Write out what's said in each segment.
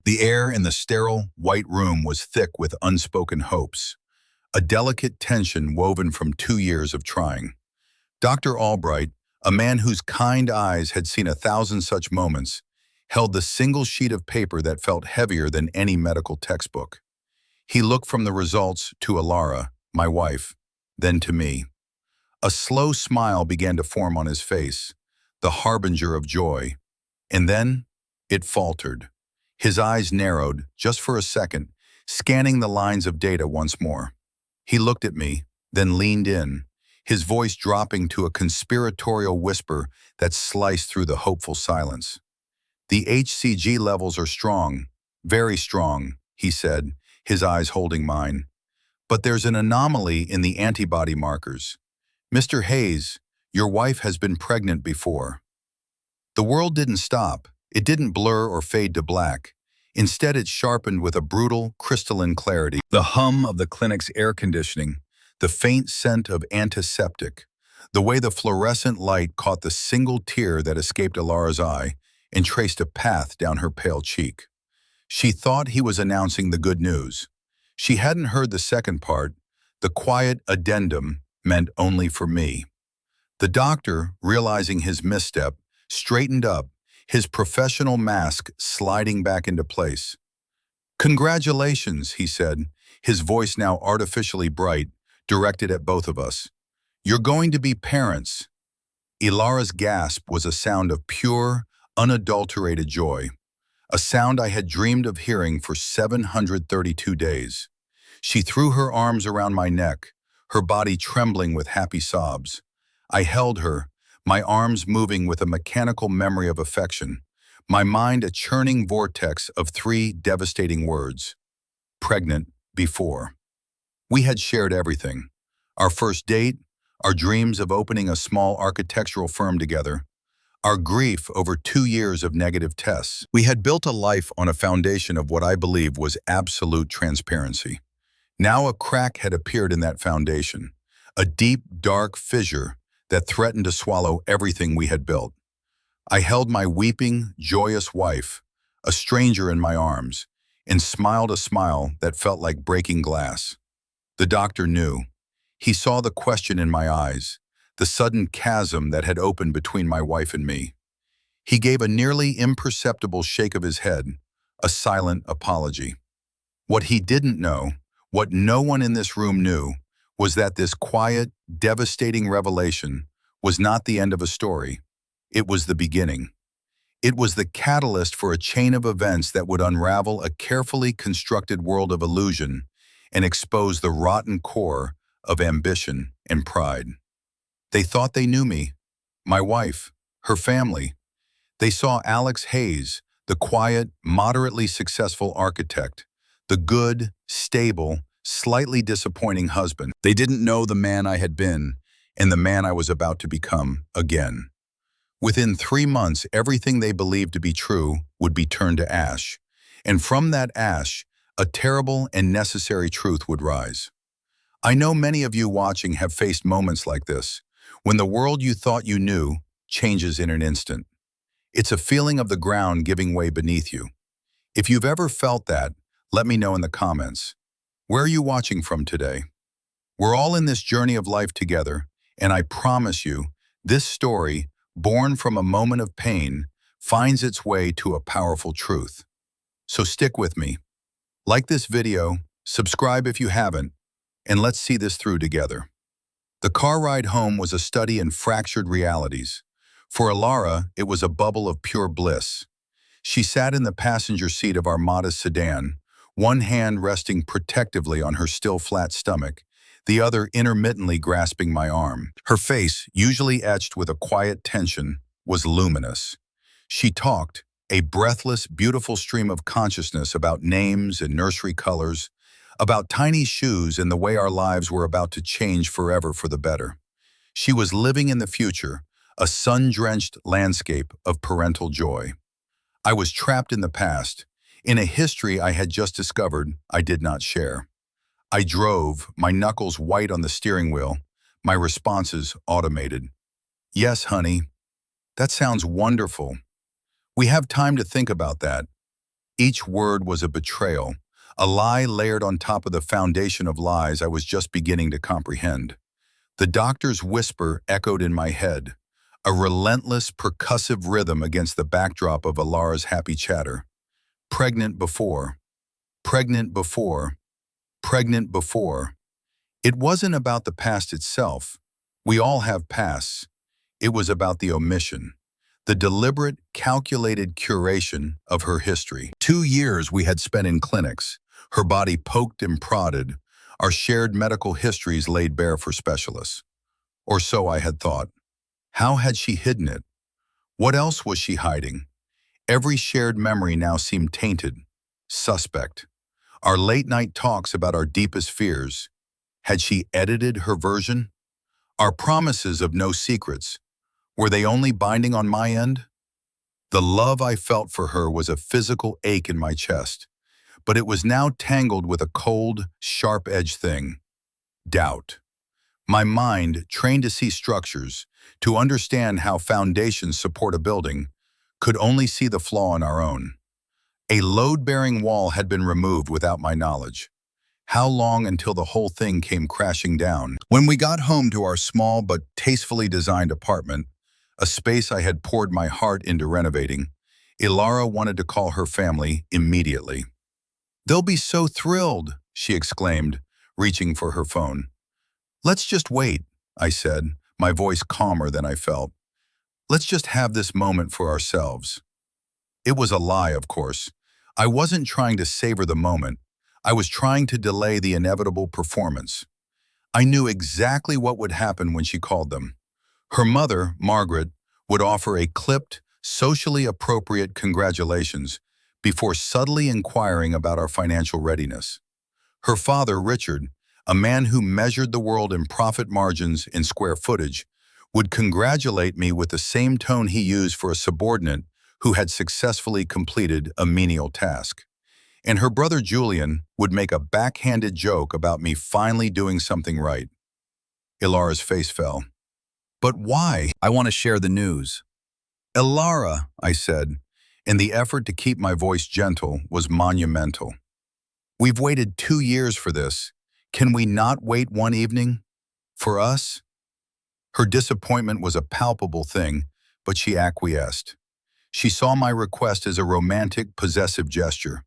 The air in the sterile, white room was thick with unspoken hopes, a delicate tension woven from 2 years of trying. Dr. Albright, a man whose kind eyes had seen 1,000 such moments, held the single sheet of paper that felt heavier than any medical textbook. He looked from the results to Alara, my wife, then to me. A slow smile began to form on his face, the harbinger of joy. And then it faltered. His eyes narrowed, just for a second, scanning the lines of data once more. He looked at me, then leaned in, his voice dropping to a conspiratorial whisper that sliced through the hopeful silence. "The HCG levels are strong, very strong," he said, his eyes holding mine. "But there's an anomaly in the antibody markers. Mr. Hayes, your wife has been pregnant before." The world didn't stop. It didn't blur or fade to black. Instead, it sharpened with a brutal, crystalline clarity. The hum of the clinic's air conditioning, the faint scent of antiseptic, the way the fluorescent light caught the single tear that escaped Alara's eye and traced a path down her pale cheek. She thought he was announcing the good news. She hadn't heard the second part. The quiet addendum meant only for me. The doctor, realizing his misstep, straightened up, his professional mask sliding back into place. "Congratulations," he said, his voice now artificially bright, directed at both of us. "You're going to be parents." Ilara's gasp was a sound of pure, unadulterated joy, a sound I had dreamed of hearing for 732 days. She threw her arms around my neck, her body trembling with happy sobs. I held her, my arms moving with a mechanical memory of affection, my mind a churning vortex of 3 devastating words. Pregnant before. We had shared everything. Our first date, our dreams of opening a small architectural firm together, our grief over 2 years of negative tests. We had built a life on a foundation of what I believe was absolute transparency. Now a crack had appeared in that foundation, a deep, dark fissure that threatened to swallow everything we had built. I held my weeping, joyous wife, a stranger in my arms, and smiled a smile that felt like breaking glass. The doctor knew. He saw the question in my eyes, the sudden chasm that had opened between my wife and me. He gave a nearly imperceptible shake of his head, a silent apology. What he didn't know, what no one in this room knew, was that this quiet, devastating revelation was not the end of a story. It was the beginning. It was the catalyst for a chain of events that would unravel a carefully constructed world of illusion and expose the rotten core of ambition and pride. They thought they knew me, my wife, her family. They saw Alex Hayes, the quiet, moderately successful architect, the good, stable, slightly disappointing husband. They didn't know the man I had been and the man I was about to become again. Within 3 months, everything they believed to be true would be turned to ash, and from that ash, a terrible and necessary truth would rise. I know many of you watching have faced moments like this, when the world you thought you knew changes in an instant. It's a feeling of the ground giving way beneath you. If you've ever felt that, let me know in the comments. Where are you watching from today? We're all in this journey of life together, and I promise you, this story, born from a moment of pain, finds its way to a powerful truth. So stick with me. Like this video, subscribe if you haven't, and let's see this through together. The car ride home was a study in fractured realities. For Alara, it was a bubble of pure bliss. She sat in the passenger seat of our modest sedan, one hand resting protectively on her still flat stomach, the other intermittently grasping my arm. Her face, usually etched with a quiet tension, was luminous. She talked, a breathless, beautiful stream of consciousness about names and nursery colors, about tiny shoes and the way our lives were about to change forever for the better. She was living in the future, a sun-drenched landscape of parental joy. I was trapped in the past, in a history I had just discovered I did not share. I drove, my knuckles white on the steering wheel, my responses automated. "Yes, honey. That sounds wonderful. We have time to think about that. Each word was a betrayal, a lie layered on top of the foundation of lies I was just beginning to comprehend. The doctor's whisper echoed in my head, a relentless, percussive rhythm against the backdrop of Alara's happy chatter. Pregnant before, pregnant before, pregnant before. It wasn't about the past itself. We all have pasts. It was about the omission, the deliberate, calculated curation of her history. 2 years we had spent in clinics, her body poked and prodded, our shared medical histories laid bare for specialists. Or so I had thought. How had she hidden it? What else was she hiding? Every shared memory now seemed tainted, suspect. Our late-night talks about our deepest fears. Had she edited her version? Our promises of no secrets, were they only binding on my end? The love I felt for her was a physical ache in my chest, but it was now tangled with a cold, sharp-edged thing: doubt. My mind, trained to see structures, to understand how foundations support a building, could only see the flaw in our own. A load-bearing wall had been removed without my knowledge. How long until the whole thing came crashing down? When we got home to our small but tastefully designed apartment, a space I had poured my heart into renovating, Ilara wanted to call her family immediately. "They'll be so thrilled," she exclaimed, reaching for her phone. "Let's just wait," I said, my voice calmer than I felt. "Let's just have this moment for ourselves." It was a lie, of course. I wasn't trying to savor the moment. I was trying to delay the inevitable performance. I knew exactly what would happen when she called them. Her mother, Margaret, would offer a clipped, socially appropriate congratulations before subtly inquiring about our financial readiness. Her father, Richard, a man who measured the world in profit margins in square footage, would congratulate me with the same tone he used for a subordinate who had successfully completed a menial task. And her brother Julian would make a backhanded joke about me finally doing something right. Ilara's face fell. "But why?" I want to share the news. "Ilara," I said, and the effort to keep my voice gentle was monumental. "We've waited 2 years for this. Can we not wait one evening? For us?" Her disappointment was a palpable thing, but she acquiesced. She saw my request as a romantic, possessive gesture.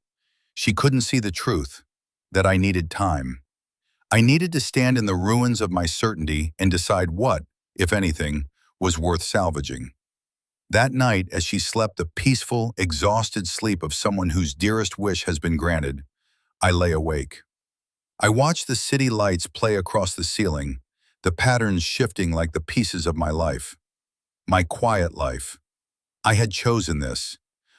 She couldn't see the truth, that I needed time. I needed to stand in the ruins of my certainty and decide what, if anything, was worth salvaging. That night, as she slept the peaceful, exhausted sleep of someone whose dearest wish has been granted, I lay awake. I watched the city lights play across the ceiling, the patterns shifting like the pieces of my life. My quiet life. I had chosen this.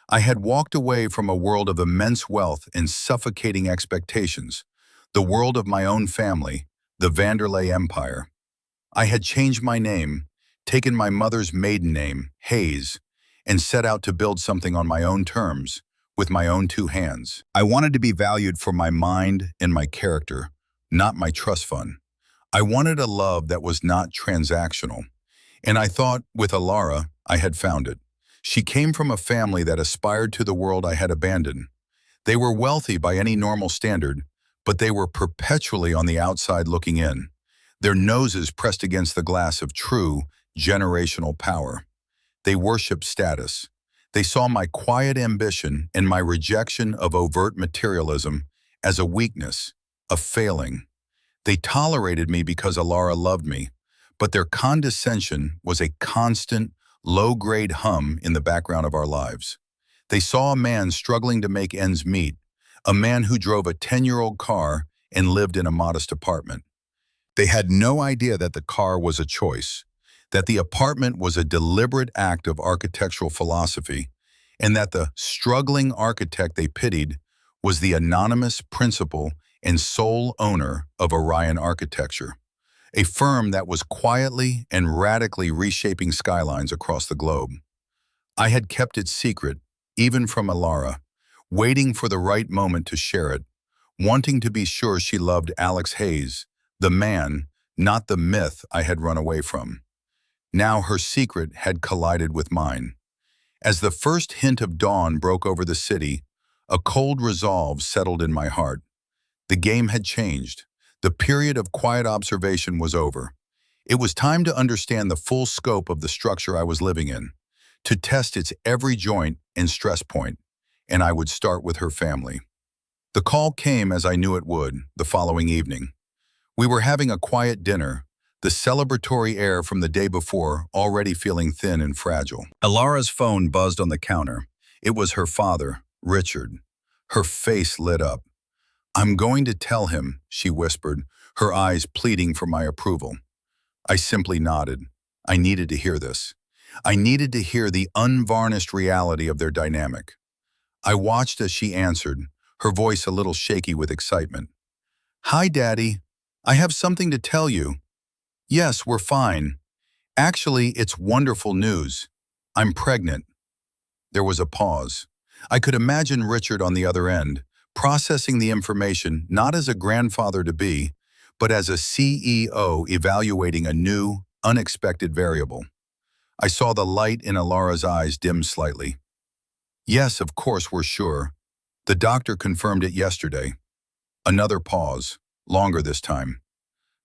I had walked away from a world of immense wealth and suffocating expectations, the world of my own family, the Vanderlei Empire. I had changed my name, taken my mother's maiden name, Hayes, and set out to build something on my own terms, with my own two hands. I wanted to be valued for my mind and my character, not my trust fund. I wanted a love that was not transactional. And I thought, with Ilara, I had found it. She came from a family that aspired to the world I had abandoned. They were wealthy by any normal standard, but they were perpetually on the outside looking in, their noses pressed against the glass of true, generational power. They worshipped status. They saw my quiet ambition and my rejection of overt materialism as a weakness, a failing. They tolerated me because Ilara loved me, but their condescension was a constant, low-grade hum in the background of our lives. They saw a man struggling to make ends meet, a man who drove a 10-year-old car and lived in a modest apartment. They had no idea that the car was a choice, that the apartment was a deliberate act of architectural philosophy, and that the struggling architect they pitied was the anonymous principal and sole owner of Orion Architecture, a firm that was quietly and radically reshaping skylines across the globe. I had kept it secret, even from Ilara, waiting for the right moment to share it, wanting to be sure she loved Alex Hayes, the man, not the myth I had run away from. Now her secret had collided with mine. As the first hint of dawn broke over the city, A cold resolve settled in my heart. The game had changed. The period of quiet observation was over. It was time to understand the full scope of the structure I was living in, to test its every joint and stress point, and I would start with her family. The call came as I knew it would, the following evening. We were having a quiet dinner, the celebratory air from the day before already feeling thin and fragile. Elara's phone buzzed on the counter. It was her father, Richard. Her face lit up. "I'm going to tell him," she whispered, her eyes pleading for my approval. I simply nodded. I needed to hear this. I needed to hear the unvarnished reality of their dynamic. I watched as she answered, her voice a little shaky with excitement. "Hi, Daddy. I have something to tell you. Yes, we're fine. Actually, it's wonderful news. I'm pregnant." There was a pause. I could imagine Richard on the other end, processing the information not as a grandfather-to-be, but as a CEO evaluating a new, unexpected variable. I saw the light in Elara's eyes dim slightly. "Yes, of course, we're sure. The doctor confirmed it yesterday." Another pause, longer this time.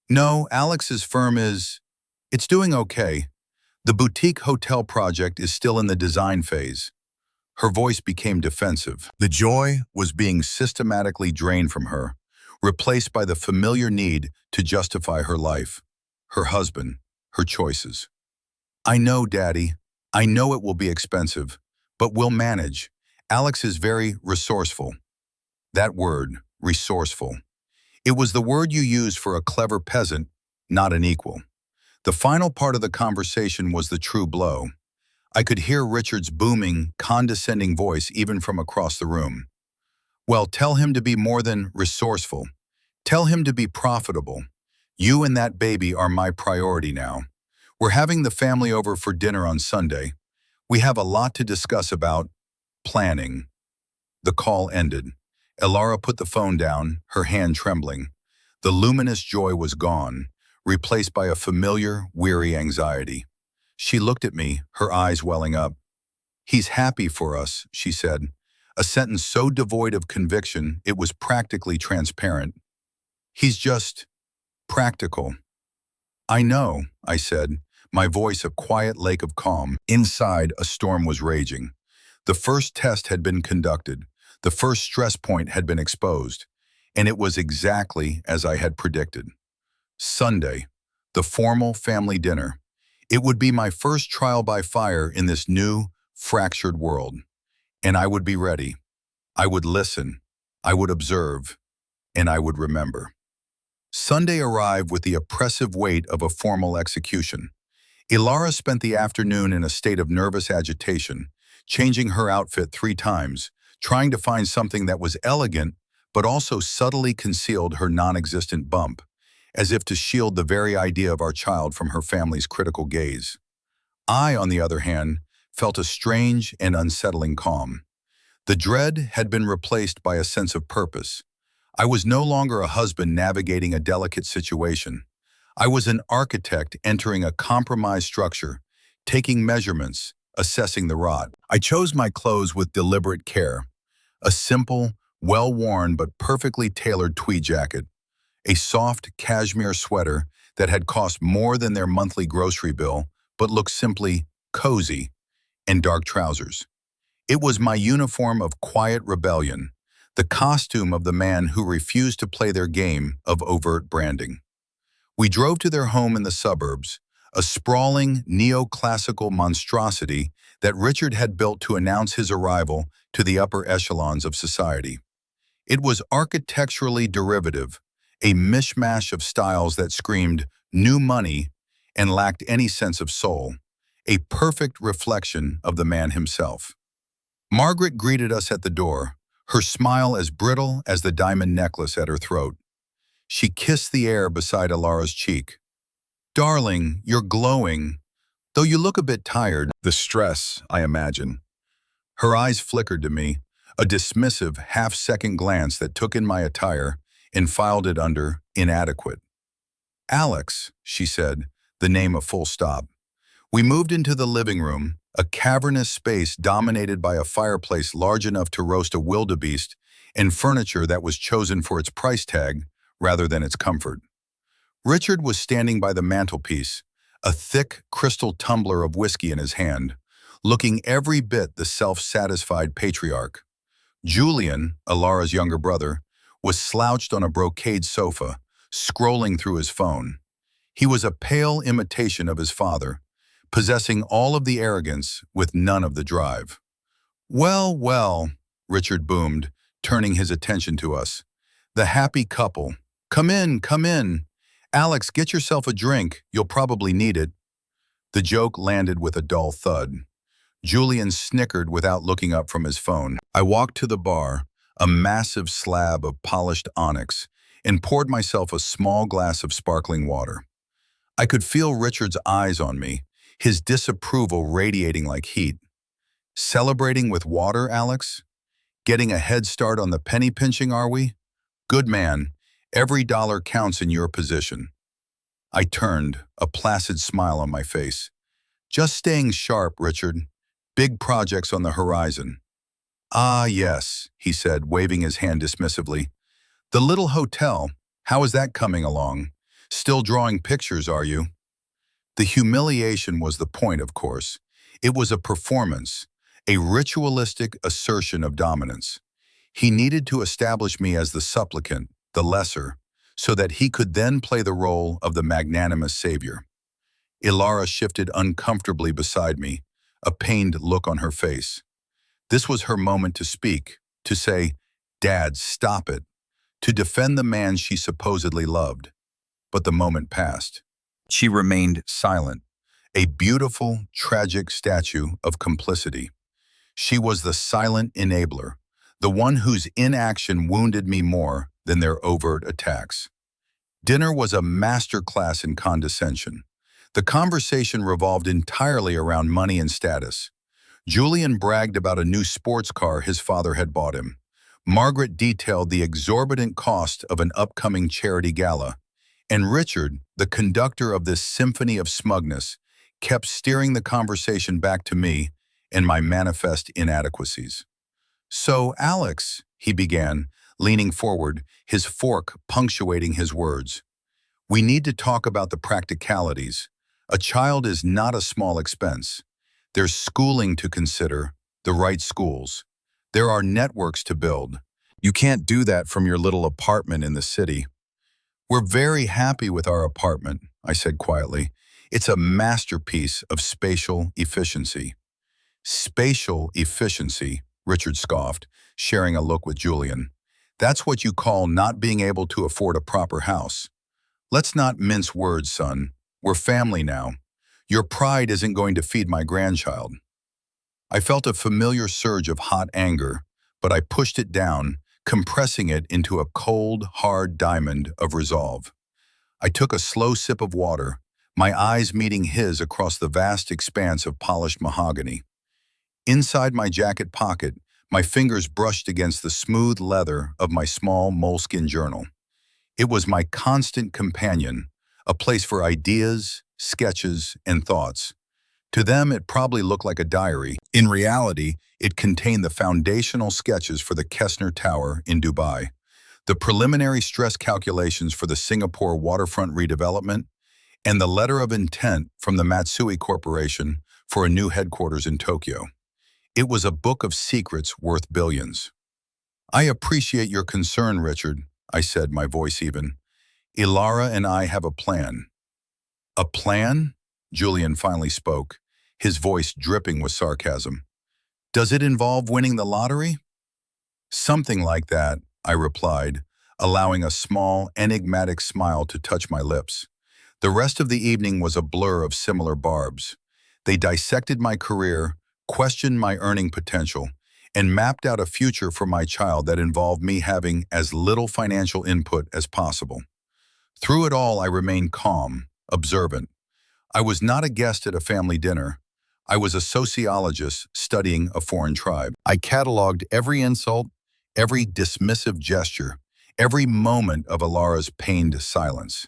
"No, Alex's firm it's doing okay. The boutique hotel project is still in the design phase." Her voice became defensive. The joy was being systematically drained from her, replaced by the familiar need to justify her life, her husband, her choices. "I know, Daddy. I know it will be expensive, but we'll manage. Alex is very resourceful." That word, resourceful. It was the word you use for a clever peasant, not an equal. The final part of the conversation was the true blow. I could hear Richard's booming, condescending voice even from across the room. "Well, tell him to be more than resourceful. Tell him to be profitable. You and that baby are my priority now. We're having the family over for dinner on Sunday. We have a lot to discuss about planning." The call ended. Elara put the phone down, her hand trembling. The luminous joy was gone, replaced by a familiar, weary anxiety. She looked at me, her eyes welling up. "He's happy for us," she said, a sentence so devoid of conviction it was practically transparent. "He's just practical." "I know," I said, my voice a quiet lake of calm. Inside, a storm was raging. The first test had been conducted. The first stress point had been exposed. And it was exactly as I had predicted. Sunday, the formal family dinner. It would be my first trial by fire in this new, fractured world. And I would be ready. I would listen. I would observe. And I would remember. Sunday arrived with the oppressive weight of a formal execution. Elara spent the afternoon in a state of nervous agitation, changing her outfit 3 times, trying to find something that was elegant but also subtly concealed her non-existent bump, as if to shield the very idea of our child from her family's critical gaze. I, on the other hand, felt a strange and unsettling calm. The dread had been replaced by a sense of purpose. I was no longer a husband navigating a delicate situation. I was an architect entering a compromised structure, taking measurements, assessing the rot. I chose my clothes with deliberate care. A simple, well-worn but perfectly tailored tweed jacket, a soft cashmere sweater that had cost more than their monthly grocery bill but looked simply cozy, and dark trousers. It was my uniform of quiet rebellion, the costume of the man who refused to play their game of overt branding. We drove to their home in the suburbs, a sprawling, neoclassical monstrosity that Richard had built to announce his arrival to the upper echelons of society. It was architecturally derivative, a mishmash of styles that screamed new money and lacked any sense of soul, a perfect reflection of the man himself. Margaret greeted us at the door, her smile as brittle as the diamond necklace at her throat. She kissed the air beside Elara's cheek. "Darling, you're glowing, though you look a bit tired." The stress, I imagine. Her eyes flickered to me, a dismissive half-second glance that took in my attire and filed it under inadequate. "Alex," she said, the name a full stop. We moved into the living room, a cavernous space dominated by a fireplace large enough to roast a wildebeest and furniture that was chosen for its price tag rather than its comfort. Richard was standing by the mantelpiece, a thick crystal tumbler of whiskey in his hand, looking every bit the self-satisfied patriarch. Julian, Alara's younger brother, was slouched on a brocade sofa, scrolling through his phone. He was a pale imitation of his father, possessing all of the arrogance with none of the drive. "Well, well," Richard boomed, turning his attention to us. "The happy couple. Come in, come in. Alex, get yourself a drink. You'll probably need it." The joke landed with a dull thud. Julian snickered without looking up from his phone. I walked to the bar, a massive slab of polished onyx, and poured myself a small glass of sparkling water. I could feel Richard's eyes on me, his disapproval radiating like heat. "Celebrating with water, Alex? Getting a head start on the penny pinching, are we? Good man. Every dollar counts in your position." I turned, a placid smile on my face. "Just staying sharp, Richard. Big projects on the horizon." "Ah, yes," he said, waving his hand dismissively. "The little hotel, how is that coming along? Still drawing pictures, are you?" The humiliation was the point, of course. It was a performance, a ritualistic assertion of dominance. He needed to establish me as the supplicant, the lesser, so that he could then play the role of the magnanimous savior. Ilara shifted uncomfortably beside me, a pained look on her face. This was her moment to speak, to say, "Dad, stop it," to defend the man she supposedly loved. But the moment passed. She remained silent, a beautiful, tragic statue of complicity. She was the silent enabler, the one whose inaction wounded me more than their overt attacks. Dinner was a masterclass in condescension. The conversation revolved entirely around money and status. Julian bragged about a new sports car his father had bought him. Margaret detailed the exorbitant cost of an upcoming charity gala. And Richard, the conductor of this symphony of smugness, kept steering the conversation back to me and my manifest inadequacies. "So, Alex," he began, leaning forward, his fork punctuating his words, "we need to talk about the practicalities. A child is not a small expense. There's schooling to consider, the right schools. There are networks to build. You can't do that from your little apartment in the city." "We're very happy with our apartment," I said quietly. "It's a masterpiece of spatial efficiency." "Spatial efficiency," Richard scoffed, sharing a look with Julian. "That's what you call not being able to afford a proper house. Let's not mince words, son. We're family now. Your pride isn't going to feed my grandchild." I felt a familiar surge of hot anger, but I pushed it down, compressing it into a cold, hard diamond of resolve. I took a slow sip of water, my eyes meeting his across the vast expanse of polished mahogany. Inside my jacket pocket, my fingers brushed against the smooth leather of my small moleskin journal. It was my constant companion, a place for ideas, sketches, and thoughts. To them, it probably looked like a diary. In reality, it contained the foundational sketches for the Kessner Tower in Dubai, the preliminary stress calculations for the Singapore waterfront redevelopment, and the letter of intent from the Matsui Corporation for a new headquarters in Tokyo. It was a book of secrets worth billions. "I appreciate your concern, Richard," I said, my voice even. "Ilara and I have a plan." "A plan?" Julian finally spoke, his voice dripping with sarcasm. "Does it involve winning the lottery?" "Something like that," I replied, allowing a small, enigmatic smile to touch my lips. The rest of the evening was a blur of similar barbs. They dissected my career, questioned my earning potential, and mapped out a future for my child that involved me having as little financial input as possible. Through it all, I remained calm, observant. I was not a guest at a family dinner. I was a sociologist studying a foreign tribe. I cataloged every insult, every dismissive gesture, every moment of Alara's pained silence.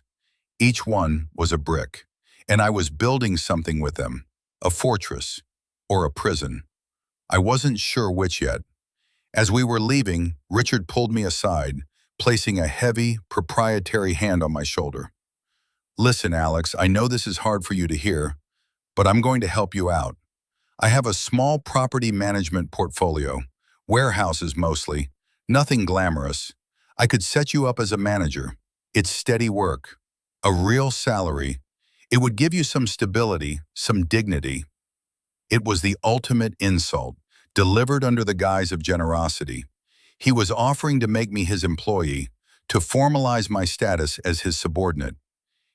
Each one was a brick, and I was building something with them, a fortress. or a prison. I wasn't sure which yet. As we were leaving, Richard pulled me aside, placing a heavy, proprietary hand on my shoulder. "Listen, Alex, I know this is hard for you to hear, but I'm going to help you out. I have a small property management portfolio, warehouses mostly, nothing glamorous. I could set you up as a manager. It's steady work, a real salary. It would give you some stability, some dignity." It was the ultimate insult, delivered under the guise of generosity. He was offering to make me his employee, to formalize my status as his subordinate.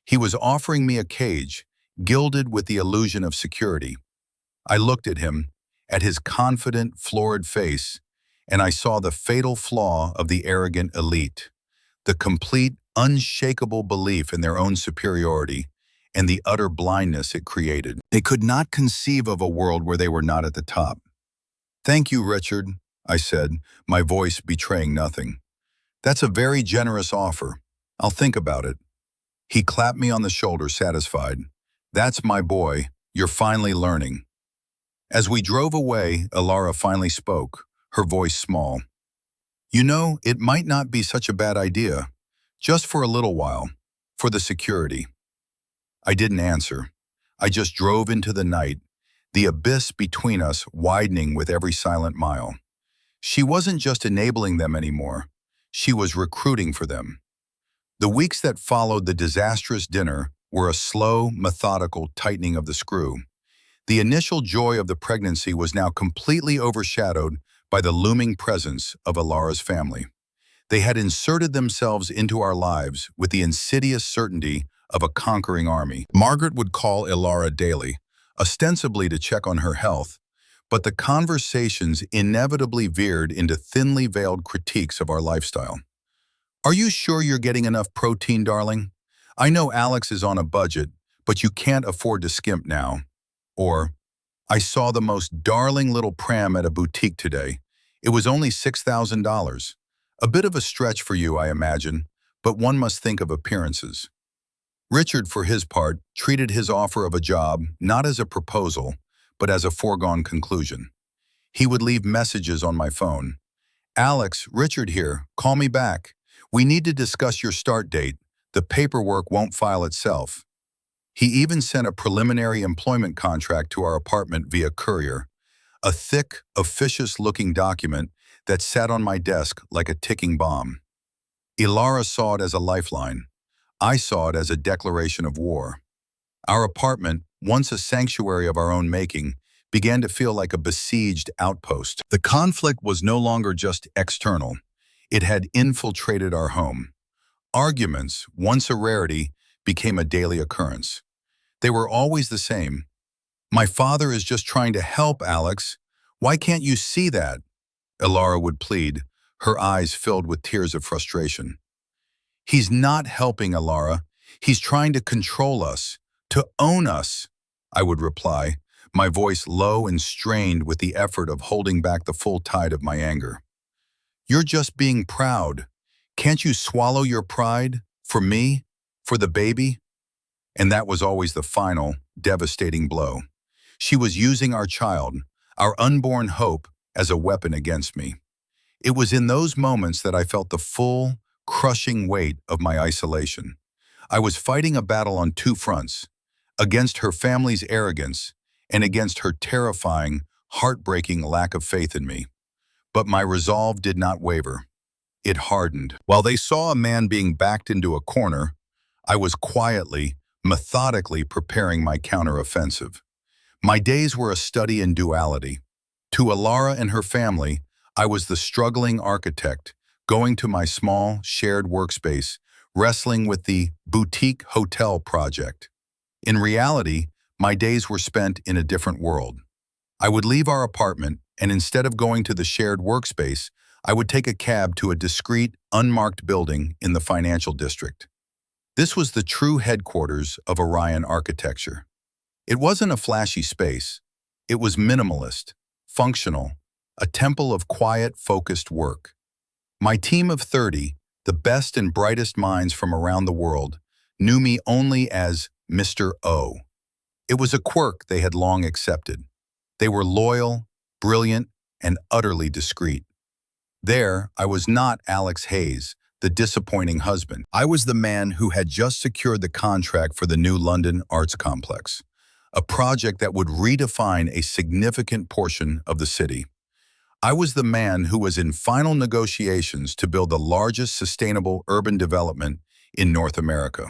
He was offering me a cage, gilded with the illusion of security. I looked at him, at his confident, florid face, and I saw the fatal flaw of the arrogant elite, the complete, unshakable belief in their own superiority, and the utter blindness it created. They could not conceive of a world where they were not at the top. "Thank you, Richard," I said, my voice betraying nothing. "That's a very generous offer. I'll think about it." He clapped me on the shoulder, satisfied. "That's my boy. You're finally learning." As we drove away, Ilara finally spoke, her voice small. "You know, it might not be such a bad idea. Just for a little while. For the security." I didn't answer. I just drove into the night, the abyss between us widening with every silent mile. She wasn't just enabling them anymore. She was recruiting for them. The weeks that followed the disastrous dinner were a slow, methodical tightening of the screw. The initial joy of the pregnancy was now completely overshadowed by the looming presence of Ilara's family. They had inserted themselves into our lives with the insidious certainty of a conquering army. Margaret would call Ilara daily, ostensibly to check on her health, but the conversations inevitably veered into thinly veiled critiques of our lifestyle. "Are you sure you're getting enough protein, darling? I know Alex is on a budget, but you can't afford to skimp now." Or, "I saw the most darling little pram at a boutique today. It was only $6,000. A bit of a stretch for you, I imagine, but one must think of appearances." Richard, for his part, treated his offer of a job not as a proposal, but as a foregone conclusion. He would leave messages on my phone. "Alex, Richard here, call me back. We need to discuss your start date. The paperwork won't file itself." He even sent a preliminary employment contract to our apartment via courier, a thick, officious-looking document that sat on my desk like a ticking bomb. Ilara saw it as a lifeline. I saw it as a declaration of war. Our apartment, once a sanctuary of our own making, began to feel like a besieged outpost. The conflict was no longer just external. It had infiltrated our home. Arguments, once a rarity, became a daily occurrence. They were always the same. "My father is just trying to help, Alex. Why can't you see that?" Ilara would plead, her eyes filled with tears of frustration. "He's not helping, Ilara. He's trying to control us, to own us," I would reply, my voice low and strained with the effort of holding back the full tide of my anger. "You're just being proud. Can't you swallow your pride? For me? For the baby?" And that was always the final, devastating blow. She was using our child, our unborn hope, as a weapon against me. It was in those moments that I felt the full, crushing weight of my isolation. I was fighting a battle on two fronts, against her family's arrogance and against her terrifying, heartbreaking lack of faith in me. But my resolve did not waver. It hardened. While they saw a man being backed into a corner, I was quietly, methodically preparing my counteroffensive. My days were a study in duality. To Ilara and her family, I was the struggling architect, going to my small, shared workspace, wrestling with the boutique hotel project. In reality, my days were spent in a different world. I would leave our apartment, and instead of going to the shared workspace, I would take a cab to a discreet, unmarked building in the financial district. This was the true headquarters of Orion architecture. It wasn't a flashy space. It was minimalist, functional, a temple of quiet, focused work. My team of 30, the best and brightest minds from around the world, knew me only as Mr. O. It was a quirk they had long accepted. They were loyal, brilliant, and utterly discreet. There, I was not Alex Hayes, the disappointing husband. I was the man who had just secured the contract for the new London Arts Complex, a project that would redefine a significant portion of the city. I was the man who was in final negotiations to build the largest sustainable urban development in North America.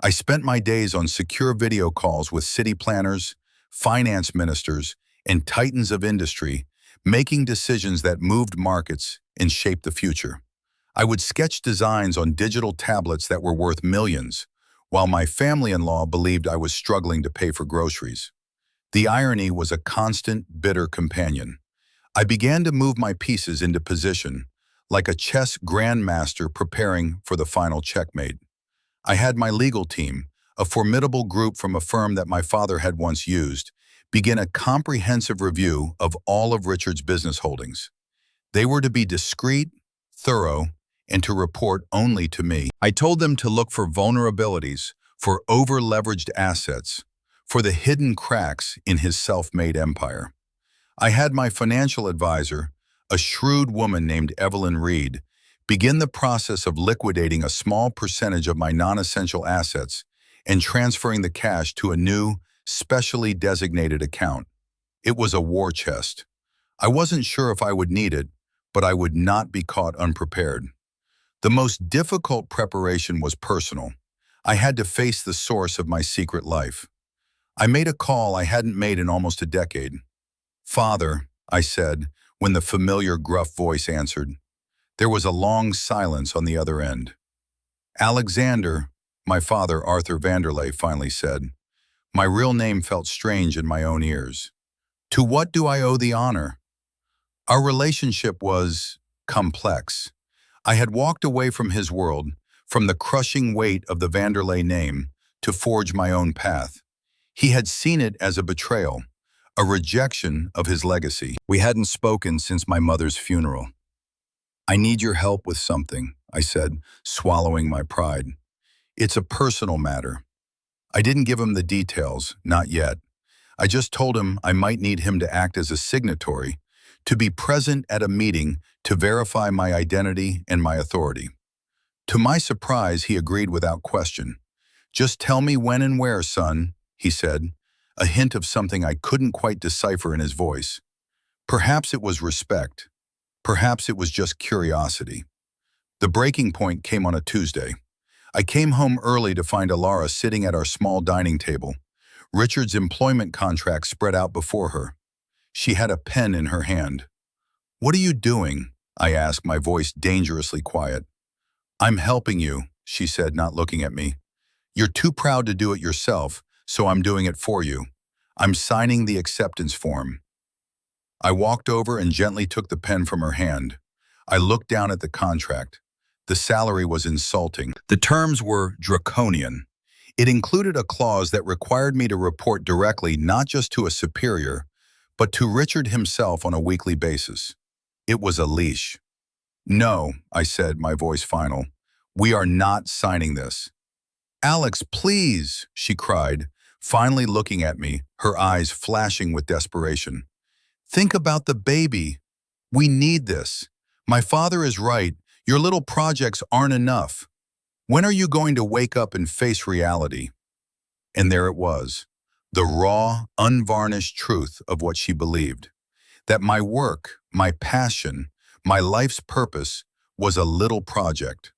I spent my days on secure video calls with city planners, finance ministers, and titans of industry, making decisions that moved markets and shaped the future. I would sketch designs on digital tablets that were worth millions, while my family-in-law believed I was struggling to pay for groceries. The irony was a constant, bitter companion. I began to move my pieces into position, like a chess grandmaster preparing for the final checkmate. I had my legal team, a formidable group from a firm that my father had once used, begin a comprehensive review of all of Richard's business holdings. They were to be discreet, thorough, and to report only to me. I told them to look for vulnerabilities, for over-leveraged assets, for the hidden cracks in his self-made empire. I had my financial advisor, a shrewd woman named Evelyn Reed, begin the process of liquidating a small percentage of my non-essential assets and transferring the cash to a new, specially designated account. It was a war chest. I wasn't sure if I would need it, but I would not be caught unprepared. The most difficult preparation was personal. I had to face the source of my secret life. I made a call I hadn't made in almost a decade. "Father," I said, when the familiar gruff voice answered. There was a long silence on the other end. "Alexander," my father, Arthur Vanderlei, finally said. My real name felt strange in my own ears. "To what do I owe the honor?" Our relationship was complex. I had walked away from his world, from the crushing weight of the Vanderlei name, to forge my own path. He had seen it as a betrayal, a rejection of his legacy. We hadn't spoken since my mother's funeral. "I need your help with something," I said, swallowing my pride. "It's a personal matter." I didn't give him the details, not yet. I just told him I might need him to act as a signatory, to be present at a meeting to verify my identity and my authority. To my surprise, he agreed without question. "Just tell me when and where, son," he said, a hint of something I couldn't quite decipher in his voice. Perhaps it was respect. Perhaps it was just curiosity. The breaking point came on a Tuesday. I came home early to find Alara sitting at our small dining table, Richard's employment contract spread out before her. She had a pen in her hand. "What are you doing?" I asked, my voice dangerously quiet. "I'm helping you," she said, not looking at me. "You're too proud to do it yourself, so I'm doing it for you. I'm signing the acceptance form." I walked over and gently took the pen from her hand. I looked down at the contract. The salary was insulting. The terms were draconian. It included a clause that required me to report directly not just to a superior, but to Richard himself on a weekly basis. It was a leash. "No," I said, my voice final. "We are not signing this." "Alex, please," she cried, finally looking at me, her eyes flashing with desperation. "Think about the baby. We need this. My father is right. Your little projects aren't enough. When are you going to wake up and face reality?" And there it was, the raw, unvarnished truth of what she believed. That my work, my passion, my life's purpose was a little project.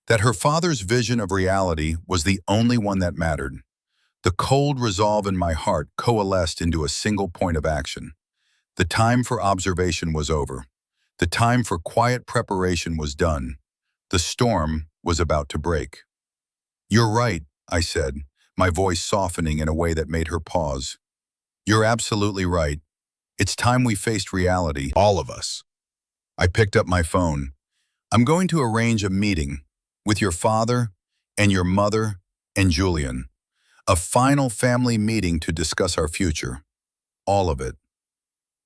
That her father's vision of reality was the only one that mattered. The cold resolve in my heart coalesced into a single point of action. The time for observation was over. The time for quiet preparation was done. The storm was about to break. "You're right," I said, my voice softening in a way that made her pause. "You're absolutely right. It's time we faced reality, all of us." I picked up my phone. "I'm going to arrange a meeting with your father and your mother and Julian. A final family meeting to discuss our future. All of it."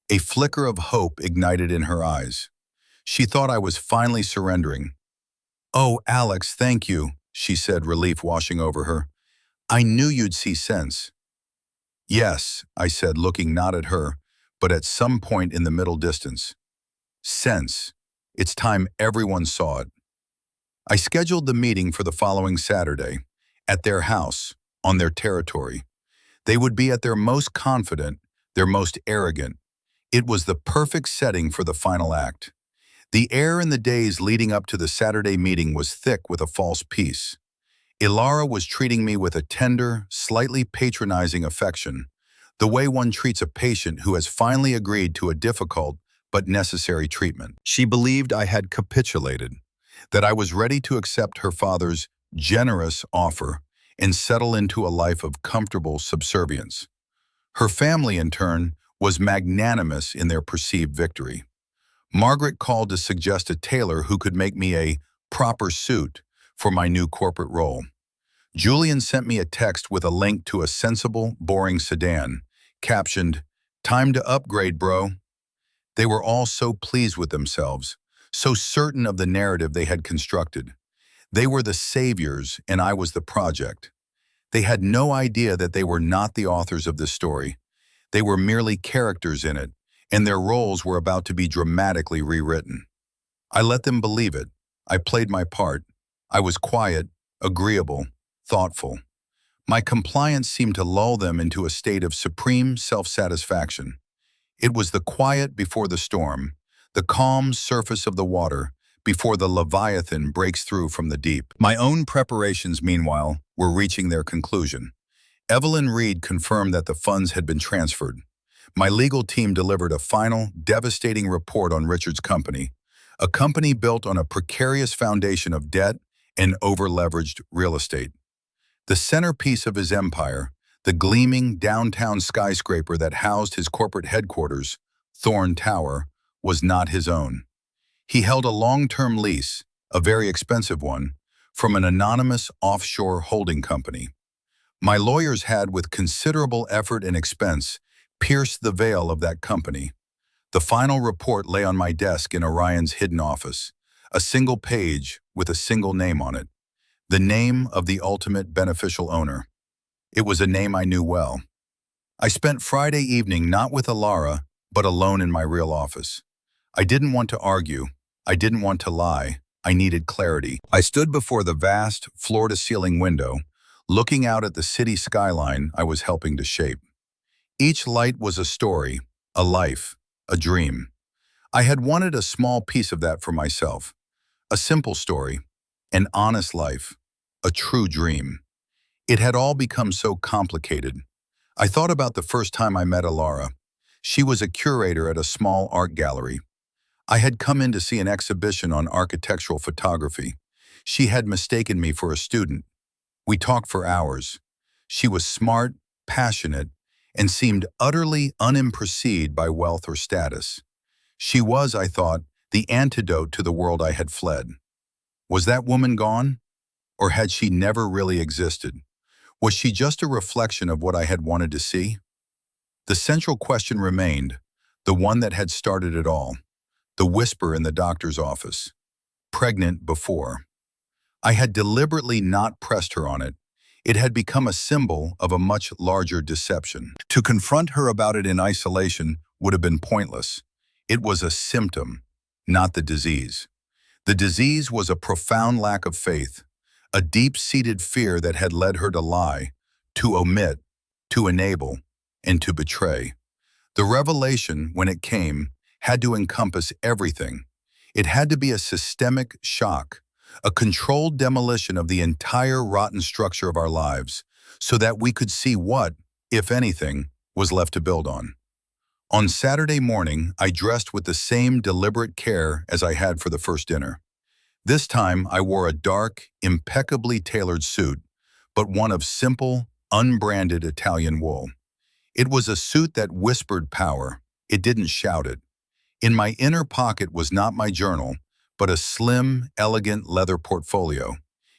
A flicker of hope ignited in her eyes. She thought I was finally surrendering. "Oh, Alex, thank you," she said, relief washing over her. "I knew you'd see sense." "Yes," I said, looking not at her, but at some point in the middle distance. Sense. It's time everyone saw it. I scheduled the meeting for the following Saturday, at their house, on their territory. They would be at their most confident, their most arrogant. It was the perfect setting for the final act. The air in the days leading up to the Saturday meeting was thick with a false peace. Ilara was treating me with a tender, slightly patronizing affection, the way one treats a patient who has finally agreed to a difficult but necessary treatment. She believed I had capitulated, that I was ready to accept her father's generous offer and settle into a life of comfortable subservience. Her family, in turn, was magnanimous in their perceived victory. Margaret called to suggest a tailor who could make me a proper suit for my new corporate role. Julian sent me a text with a link to a sensible, boring sedan, captioned, "Time to upgrade, bro." They were all so pleased with themselves, so certain of the narrative they had constructed. They were the saviors and I was the project. They had no idea that they were not the authors of this story. They were merely characters in it, and their roles were about to be dramatically rewritten. I let them believe it. I played my part. I was quiet, agreeable, thoughtful. My compliance seemed to lull them into a state of supreme self-satisfaction. It was the quiet before the storm, the calm surface of the water before the Leviathan breaks through from the deep. My own preparations, meanwhile, were reaching their conclusion. Evelyn Reed confirmed that the funds had been transferred. My legal team delivered a final, devastating report on Richard's company, a company built on a precarious foundation of debt and over-leveraged real estate. The centerpiece of his empire, the gleaming downtown skyscraper that housed his corporate headquarters, Thorn Tower, was not his own. He held a long-term lease, a very expensive one, from an anonymous offshore holding company. My lawyers had, with considerable effort and expense, pierced the veil of that company. The final report lay on my desk in Orion's hidden office, a single page with a single name on it, the name of the ultimate beneficial owner. It was a name I knew well. I spent Friday evening not with Ilara, but alone in my real office. I didn't want to argue. I didn't want to lie. I needed clarity. I stood before the vast, floor-to-ceiling window, looking out at the city skyline I was helping to shape. Each light was a story, a life, a dream. I had wanted a small piece of that for myself. A simple story, an honest life, a true dream. It had all become so complicated. I thought about the first time I met Ilara. She was a curator at a small art gallery. I had come in to see an exhibition on architectural photography. She had mistaken me for a student. We talked for hours. She was smart, passionate, and seemed utterly unimpressed by wealth or status. She was, I thought, the antidote to the world I had fled. Was that woman gone? Or had she never really existed? Was she just a reflection of what I had wanted to see? The central question remained, the one that had started it all, the whisper in the doctor's office. Pregnant before. I had deliberately not pressed her on it. It had become a symbol of a much larger deception. To confront her about it in isolation would have been pointless. It was a symptom, not the disease. The disease was a profound lack of faith, a deep-seated fear that had led her to lie, to omit, to enable, and to betray. The revelation, when it came, had to encompass everything. It had to be a systemic shock, a controlled demolition of the entire rotten structure of our lives, so that we could see what, if anything, was left to build on. On Saturday morning, I dressed with the same deliberate care as I had for the first dinner. This time, I wore a dark, impeccably tailored suit, but one of simple, unbranded Italian wool. It was a suit that whispered power. It didn't shout it. In my inner pocket was not my journal, but a slim, elegant leather portfolio.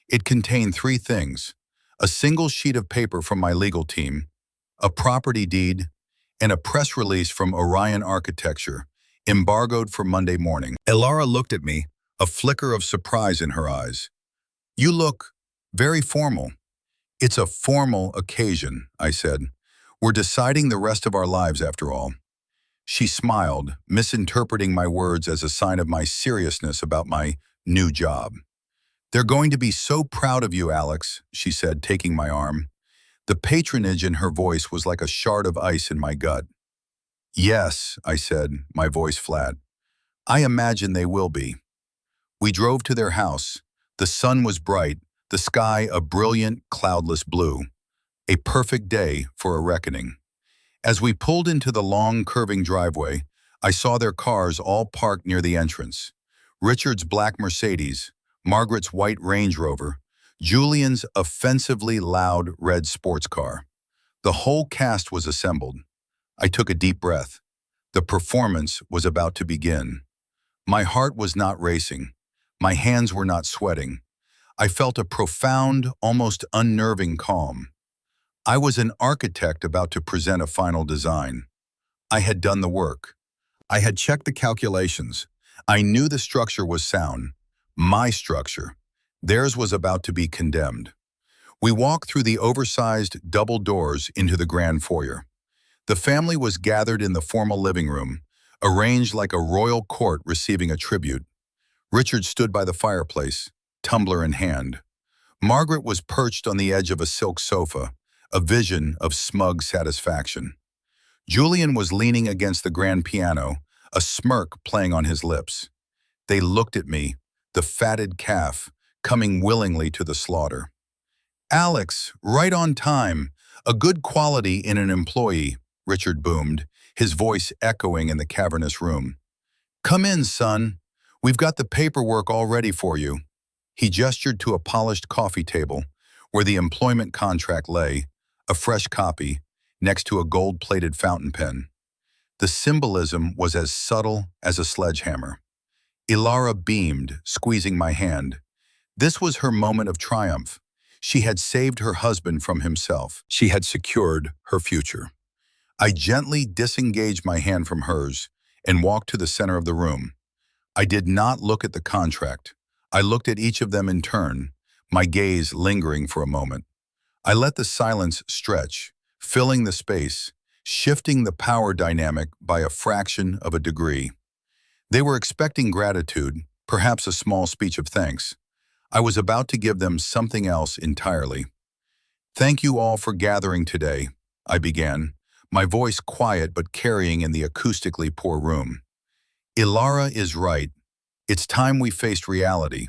It contained three things: a single sheet of paper from my legal team, a property deed, and a press release from Orion Architecture, embargoed for Monday morning. Ilara looked at me, a flicker of surprise in her eyes. "You look very formal." "It's a formal occasion," I said. "We're deciding the rest of our lives after all." She smiled, misinterpreting my words as a sign of my seriousness about my new job. "They're going to be so proud of you, Alex," she said, taking my arm. The patronage in her voice was like a shard of ice in my gut. "Yes," I said, my voice flat. "I imagine they will be." We drove to their house. The sun was bright, the sky a brilliant, cloudless blue. A perfect day for a reckoning. As we pulled into the long, curving driveway, I saw their cars all parked near the entrance. Richard's black Mercedes, Margaret's white Range Rover, Julian's offensively loud red sports car. The whole cast was assembled. I took a deep breath. The performance was about to begin. My heart was not racing. My hands were not sweating. I felt a profound, almost unnerving calm. I was an architect about to present a final design. I had done the work. I had checked the calculations. I knew the structure was sound. My structure. Theirs was about to be condemned. We walked through the oversized double doors into the grand foyer. The family was gathered in the formal living room, arranged like a royal court receiving a tribute. Richard stood by the fireplace, tumbler in hand. Margaret was perched on the edge of a silk sofa, a vision of smug satisfaction. Julian was leaning against the grand piano, a smirk playing on his lips. They looked at me, the fatted calf, coming willingly to the slaughter. "Alex, right on time. A good quality in an employee," Richard boomed, his voice echoing in the cavernous room. "Come in, son. We've got the paperwork all ready for you." He gestured to a polished coffee table, where the employment contract lay, a fresh copy, next to a gold-plated fountain pen. The symbolism was as subtle as a sledgehammer. Ilara beamed, squeezing my hand. This was her moment of triumph. She had saved her husband from himself. She had secured her future. I gently disengaged my hand from hers and walked to the center of the room. I did not look at the contract. I looked at each of them in turn, my gaze lingering for a moment. I let the silence stretch, filling the space, shifting the power dynamic by a fraction of a degree. They were expecting gratitude, perhaps a small speech of thanks. I was about to give them something else entirely. "Thank you all for gathering today," I began, my voice quiet but carrying in the acoustically poor room. "Ilara is right. It's time we faced reality,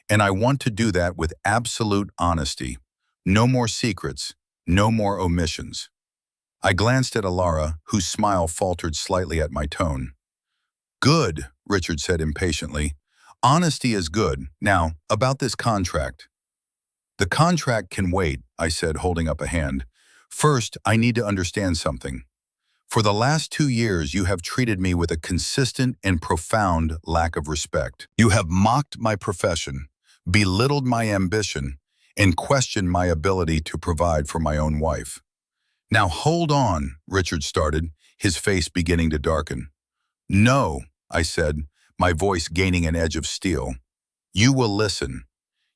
and I want to do that with absolute honesty. No more secrets, no more omissions." I glanced at Ilara, whose smile faltered slightly at my tone. "Good," Richard said impatiently. "Honesty is good. Now, about this contract." "The contract can wait," I said, holding up a hand. "First, I need to understand something. For the last 2 years, you have treated me with a consistent and profound lack of respect. You have mocked my profession, belittled my ambition, and questioned my ability to provide for my own wife." "Now hold on," Richard started, his face beginning to darken. "No," I said, my voice gaining an edge of steel. "You will listen.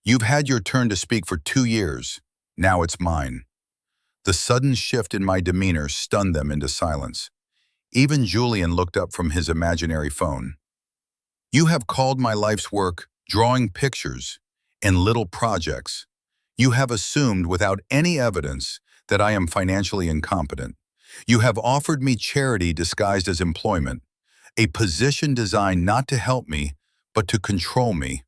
You've had your turn to speak for 2 years. Now it's mine." The sudden shift in my demeanor stunned them into silence. Even Julian looked up from his imaginary phone. "You have called my life's work drawing pictures and little projects. You have assumed without any evidence that I am financially incompetent. You have offered me charity disguised as employment, a position designed not to help me, but to control me,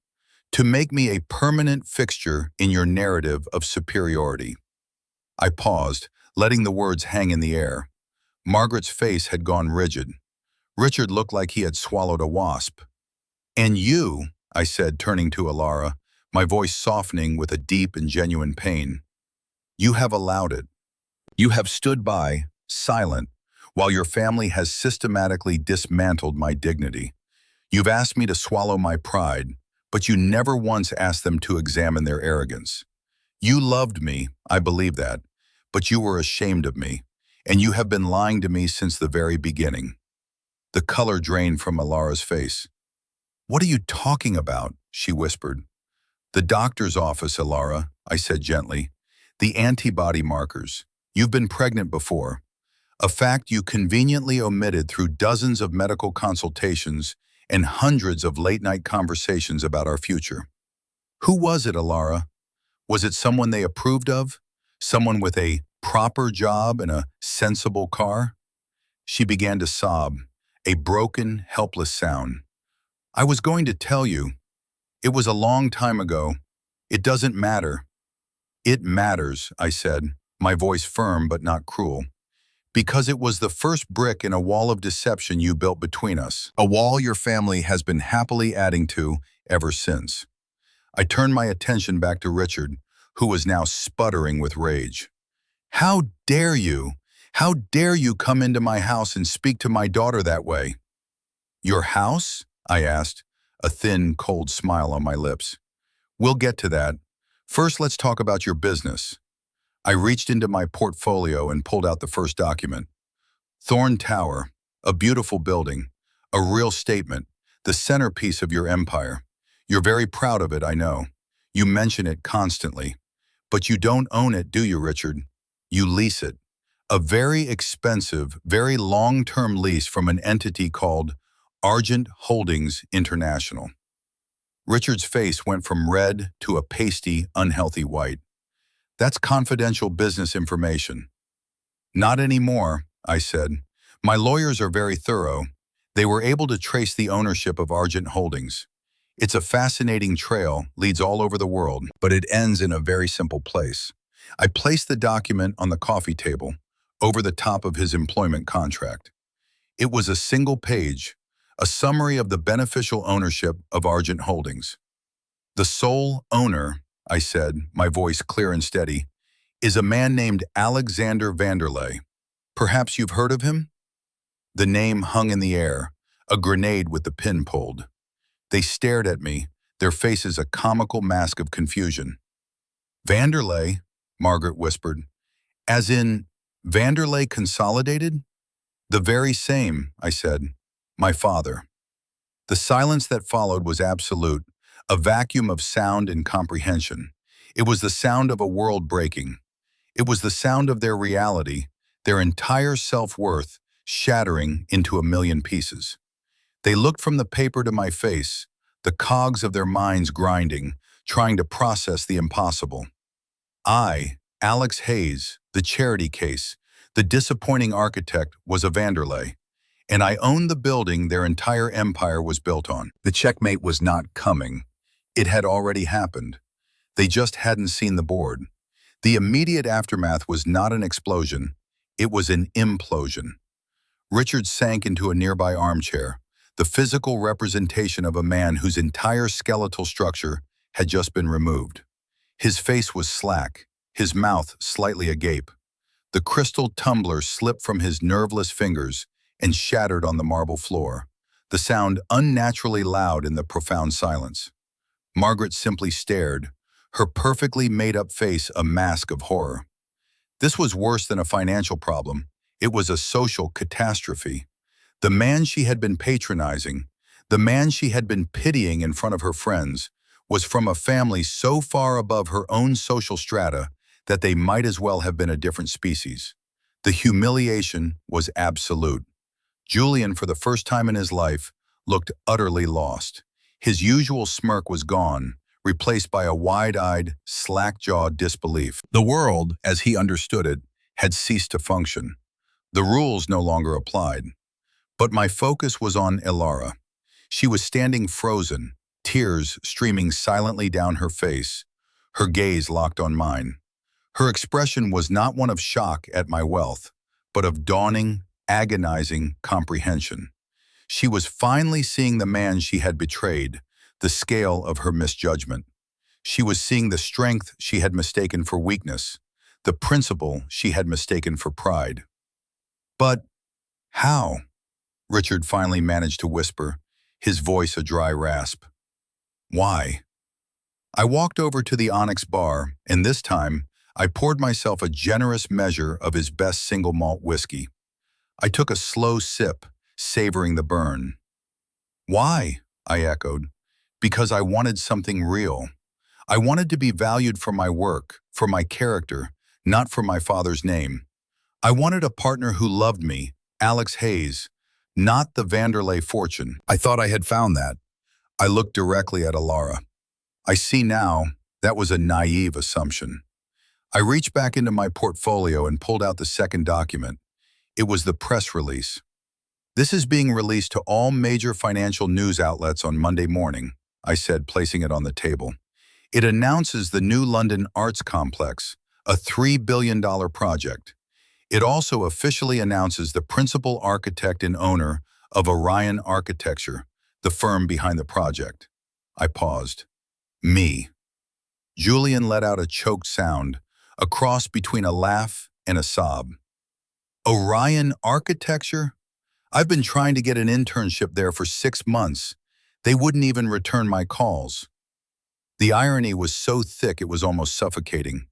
to make me a permanent fixture in your narrative of superiority." I paused, letting the words hang in the air. Margaret's face had gone rigid. Richard looked like he had swallowed a wasp. "And you," I said, turning to Ilara, my voice softening with a deep and genuine pain, "you have allowed it. You have stood by, silent, while your family has systematically dismantled my dignity. You've asked me to swallow my pride, but you never once asked them to examine their arrogance. You loved me, I believe that, but you were ashamed of me, and you have been lying to me since the very beginning." The color drained from Ilara's face. "What are you talking about?" she whispered. "The doctor's office, Ilara," I said gently. "The antibody markers. You've been pregnant before. a fact you conveniently omitted through dozens of medical consultations and hundreds of late-night conversations about our future. Who was it, Alara? Was it someone they approved of? Someone with a proper job and a sensible car? She began to sob, a broken, helpless sound. I was going to tell you. It was a long time ago. It doesn't matter. It matters, I said, my voice firm but not cruel. Because it was the first brick in a wall of deception you built between us. A wall your family has been happily adding to ever since. I turned my attention back to Richard, who was now sputtering with rage. How dare you? How dare you come into my house and speak to my daughter that way? Your house? I asked, a thin, cold smile on my lips. We'll get to that. First, let's talk about your business. I reached into my portfolio and pulled out the first document. Thorn Tower, a beautiful building, a real statement, the centerpiece of your empire. You're very proud of it, I know. You mention it constantly. But you don't own it, do you, Richard? You lease it. A very expensive, very long-term lease from an entity called Argent Holdings International. Richard's face went from red to a pasty, unhealthy white. That's confidential business information. Not anymore, I said. My lawyers are very thorough. They were able to trace the ownership of Argent Holdings. It's a fascinating trail, leads all over the world, but it ends in a very simple place. I placed the document on the coffee table, over the top of his employment contract. It was a single page, a summary of the beneficial ownership of Argent Holdings. The sole owner, I said, my voice clear and steady, is a man named Alexander Vanderlei. Perhaps you've heard of him? The name hung in the air, a grenade with the pin pulled. They stared at me, their faces a comical mask of confusion. Vanderlei, Margaret whispered. As in, Vanderlei Consolidated? The very same, I said. My father. The silence that followed was absolute, a vacuum of sound and comprehension. It was the sound of a world breaking. It was the sound of their reality, their entire self-worth, shattering into a million pieces. They looked from the paper to my face, the cogs of their minds grinding, trying to process the impossible. I, Alex Hayes, the charity case, the disappointing architect, was a Vanderlei, and I owned the building their entire empire was built on. The checkmate was not coming. It had already happened. They just hadn't seen the board. The immediate aftermath was not an explosion. It was an implosion. Richard sank into a nearby armchair, the physical representation of a man whose entire skeletal structure had just been removed. His face was slack, his mouth slightly agape. The crystal tumbler slipped from his nerveless fingers and shattered on the marble floor, the sound unnaturally loud in the profound silence. Margaret simply stared, her perfectly made-up face a mask of horror. This was worse than a financial problem. It was a social catastrophe. The man she had been patronizing, the man she had been pitying in front of her friends, was from a family so far above her own social strata that they might as well have been a different species. The humiliation was absolute. Julian, for the first time in his life, looked utterly lost. His usual smirk was gone, replaced by a wide-eyed, slack-jawed disbelief. The world, as he understood it, had ceased to function. The rules no longer applied. But my focus was on Alara. She was standing frozen, tears streaming silently down her face, her gaze locked on mine. Her expression was not one of shock at my wealth, but of dawning, agonizing comprehension. She was finally seeing the man she had betrayed, the scale of her misjudgment. She was seeing the strength she had mistaken for weakness, the principle she had mistaken for pride. But how? Richard finally managed to whisper, his voice a dry rasp. Why? I walked over to the Onyx bar, and this time, I poured myself a generous measure of his best single malt whiskey. I took a slow sip, savoring the burn. Why? I echoed. Because I wanted something real. I wanted to be valued for my work, for my character, not for my father's name. I wanted a partner who loved me, Alex Hayes, not the Vanderlei fortune. I thought I had found that. I looked directly at Alara. I see now that was a naive assumption. I reached back into my portfolio and pulled out the second document. It was the press release. This is being released to all major financial news outlets on Monday morning, I said, placing it on the table. It announces the new London Arts Complex, a $3 billion project. It also officially announces the principal architect and owner of Orion Architecture, the firm behind the project. I paused. Me. Julian let out a choked sound, a cross between a laugh and a sob. Orion Architecture? I've been trying to get an internship there for 6 months. They wouldn't even return my calls. The irony was so thick it was almost suffocating.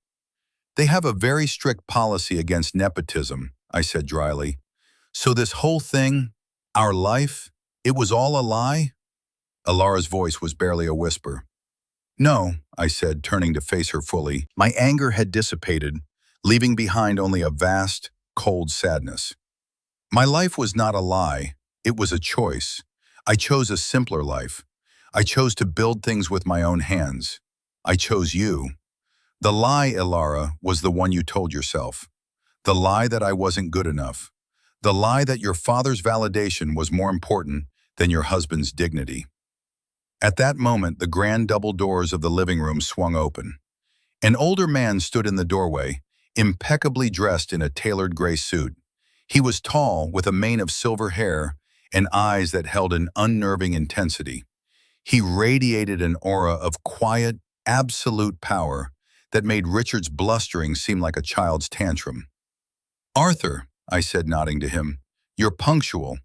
They have a very strict policy against nepotism, I said dryly. So this whole thing, our life, it was all a lie? Alara's voice was barely a whisper. No, I said, turning to face her fully. My anger had dissipated, leaving behind only a vast, cold sadness. My life was not a lie, it was a choice. I chose a simpler life. I chose to build things with my own hands. I chose you. The lie, Alara, was the one you told yourself. The lie that I wasn't good enough. The lie that your father's validation was more important than your husband's dignity. At that moment, the grand double doors of the living room swung open. An older man stood in the doorway, impeccably dressed in a tailored gray suit. He was tall, with a mane of silver hair and eyes that held an unnerving intensity. He radiated an aura of quiet, absolute power that made Richard's blustering seem like a child's tantrum. Arthur, I said, nodding to him, you're punctual.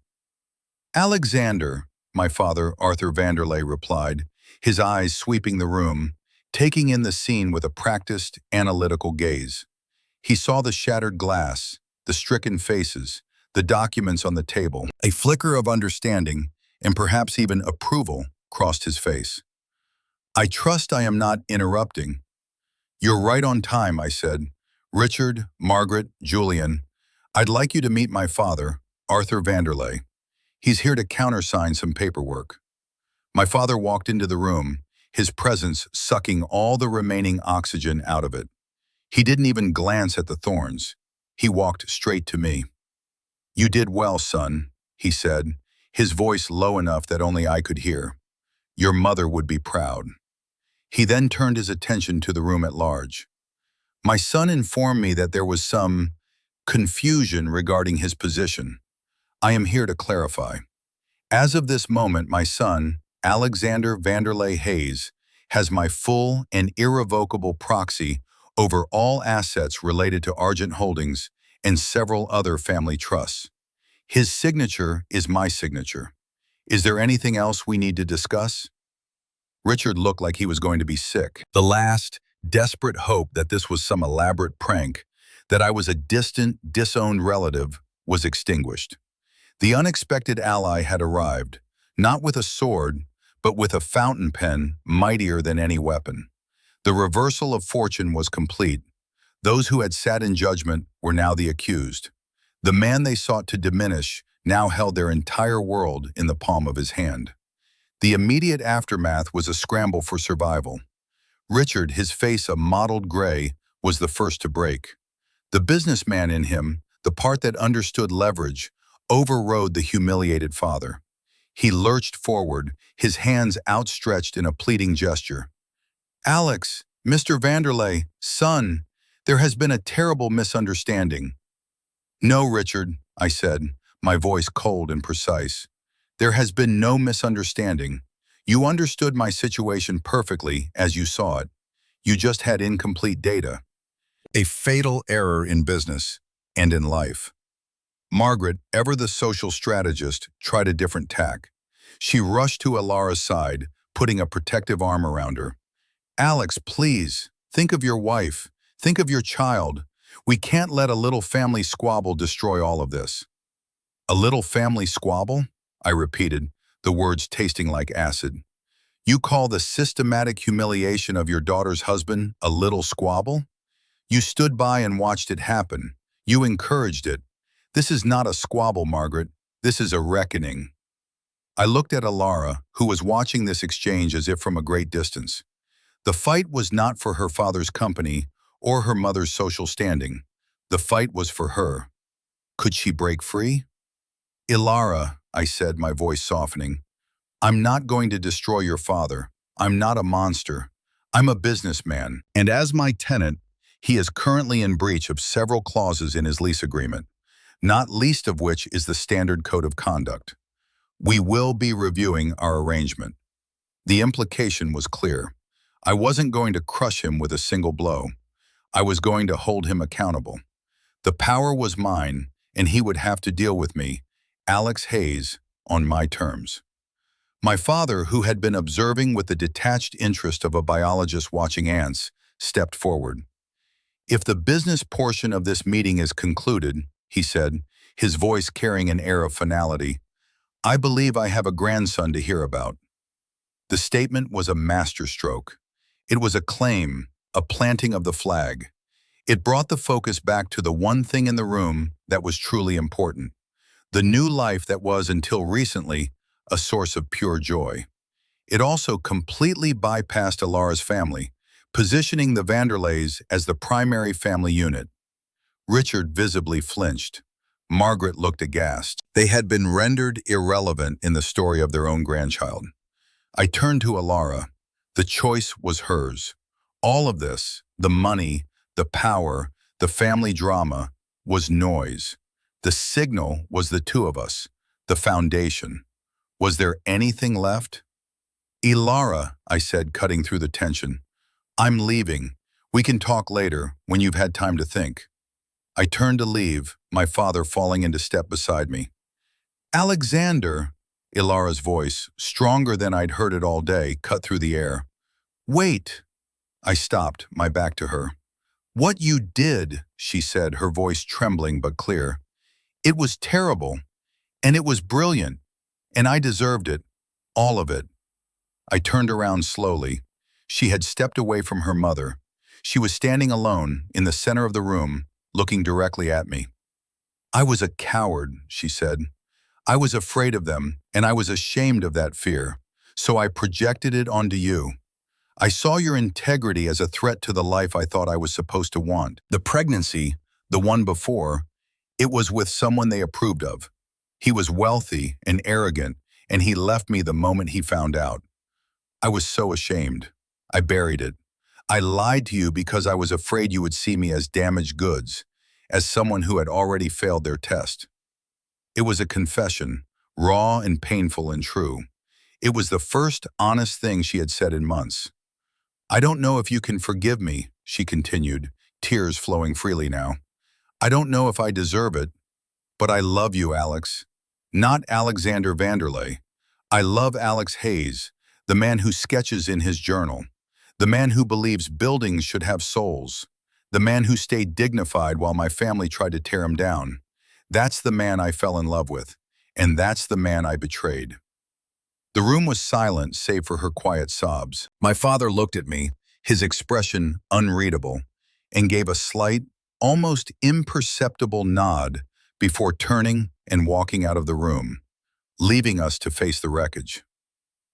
Alexander, my father, Arthur Vanderlei, replied, his eyes sweeping the room, taking in the scene with a practiced, analytical gaze. He saw the shattered glass, the stricken faces, the documents on the table. A flicker of understanding, and perhaps even approval, crossed his face. I trust I am not interrupting. You're right on time, I said. Richard, Margaret, Julian, I'd like you to meet my father, Arthur Vanderlei. He's here to countersign some paperwork. My father walked into the room, his presence sucking all the remaining oxygen out of it. He didn't even glance at the thorns. He walked straight to me. You did well, son, he said, his voice low enough that only I could hear. Your mother would be proud. He then turned his attention to the room at large. My son informed me that there was some confusion regarding his position. I am here to clarify. As of this moment, my son, Alexander Vanderlei Hayes, has my full and irrevocable proxy over all assets related to Argent Holdings and several other family trusts. His signature is my signature. Is there anything else we need to discuss? Richard looked like he was going to be sick. The last, desperate hope that this was some elaborate prank, that I was a distant, disowned relative, was extinguished. The unexpected ally had arrived, not with a sword, but with a fountain pen mightier than any weapon. The reversal of fortune was complete. Those who had sat in judgment were now the accused. The man they sought to diminish now held their entire world in the palm of his hand. The immediate aftermath was a scramble for survival. Richard, his face a mottled gray, was the first to break. The businessman in him, the part that understood leverage, overrode the humiliated father. He lurched forward, his hands outstretched in a pleading gesture. Alex, Mr. Vanderlei, son, there has been a terrible misunderstanding. No, Richard, I said, my voice cold and precise. There has been no misunderstanding. You understood my situation perfectly as you saw it. You just had incomplete data. A fatal error in business and in life. Margaret, ever the social strategist, tried a different tack. She rushed to Alara's side, putting a protective arm around her. Alex, please, think of your wife. Think of your child. We can't let a little family squabble destroy all of this. A little family squabble? I repeated, the words tasting like acid. You call the systematic humiliation of your daughter's husband a little squabble? You stood by and watched it happen. You encouraged it. This is not a squabble, Margaret. This is a reckoning. I looked at Alara, who was watching this exchange as if from a great distance. The fight was not for her father's company or her mother's social standing. The fight was for her. Could she break free? Ilara, I said, my voice softening, I'm not going to destroy your father. I'm not a monster. I'm a businessman. And as my tenant, he is currently in breach of several clauses in his lease agreement, not least of which is the standard code of conduct. We will be reviewing our arrangement. The implication was clear. I wasn't going to crush him with a single blow. I was going to hold him accountable. The power was mine, and he would have to deal with me, Alex Hayes, on my terms. My father, who had been observing with the detached interest of a biologist watching ants, stepped forward. If the business portion of this meeting is concluded, he said, his voice carrying an air of finality, I believe I have a grandson to hear about. The statement was a masterstroke. It was a claim, a planting of the flag. It brought the focus back to the one thing in the room that was truly important, the new life that was, until recently, a source of pure joy. It also completely bypassed Alara's family, positioning the Vanderleys as the primary family unit. Richard visibly flinched. Margaret looked aghast. They had been rendered irrelevant in the story of their own grandchild. I turned to Alara. The choice was hers. All of this, the money, the power, the family drama, was noise. The signal was the two of us, the foundation. Was there anything left? Ilara, I said, cutting through the tension. I'm leaving. We can talk later, when you've had time to think. I turned to leave, my father falling into step beside me. Alexander, Ilara's voice, stronger than I'd heard it all day, cut through the air. Wait! I stopped, my back to her. What you did, she said, her voice trembling but clear. It was terrible, and it was brilliant, and I deserved it, all of it. I turned around slowly. She had stepped away from her mother. She was standing alone, in the center of the room, looking directly at me. I was a coward, she said. I was afraid of them, and I was ashamed of that fear, so I projected it onto you. I saw your integrity as a threat to the life I thought I was supposed to want. The pregnancy, the one before, it was with someone they approved of. He was wealthy and arrogant, and he left me the moment he found out. I was so ashamed. I buried it. I lied to you because I was afraid you would see me as damaged goods, as someone who had already failed their test. It was a confession, raw and painful and true. It was the first honest thing she had said in months. I don't know if you can forgive me, she continued, tears flowing freely now. I don't know if I deserve it, but I love you, Alex. Not Alexander Vanderlei. I love Alex Hayes, the man who sketches in his journal, the man who believes buildings should have souls, the man who stayed dignified while my family tried to tear him down. That's the man I fell in love with, and that's the man I betrayed. The room was silent save for her quiet sobs. My father looked at me, his expression unreadable, and gave a slight, almost imperceptible nod before turning and walking out of the room, leaving us to face the wreckage.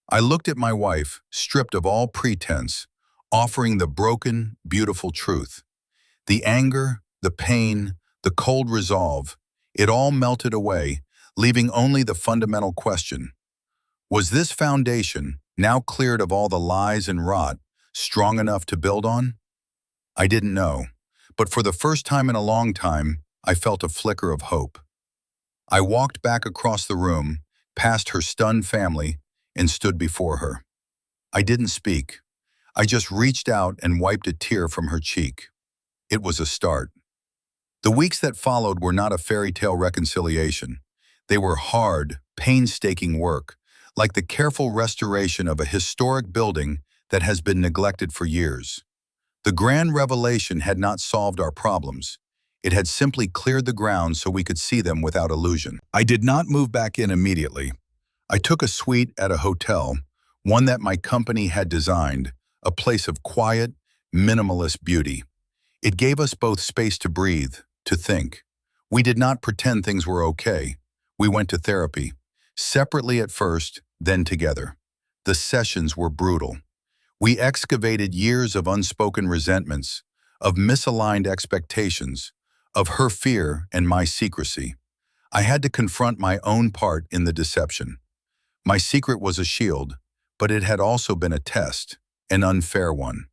I looked at my wife, stripped of all pretense, offering the broken, beautiful truth. The anger, the pain, the cold resolve, it all melted away, leaving only the fundamental question. Was this foundation, now cleared of all the lies and rot, strong enough to build on? I didn't know, but for the first time in a long time, I felt a flicker of hope. I walked back across the room, past her stunned family, and stood before her. I didn't speak. I just reached out and wiped a tear from her cheek. It was a start. The weeks that followed were not a fairy tale reconciliation. They were hard, painstaking work, like the careful restoration of a historic building that has been neglected for years. The grand revelation had not solved our problems. It had simply cleared the ground so we could see them without illusion. I did not move back in immediately. I took a suite at a hotel, one that my company had designed, a place of quiet, minimalist beauty. It gave us both space to breathe, to think. We did not pretend things were okay. We went to therapy. Separately at first, then together. The sessions were brutal. We excavated years of unspoken resentments, of misaligned expectations, of her fear and my secrecy. I had to confront my own part in the deception. My secret was a shield, but it had also been a test, an unfair one.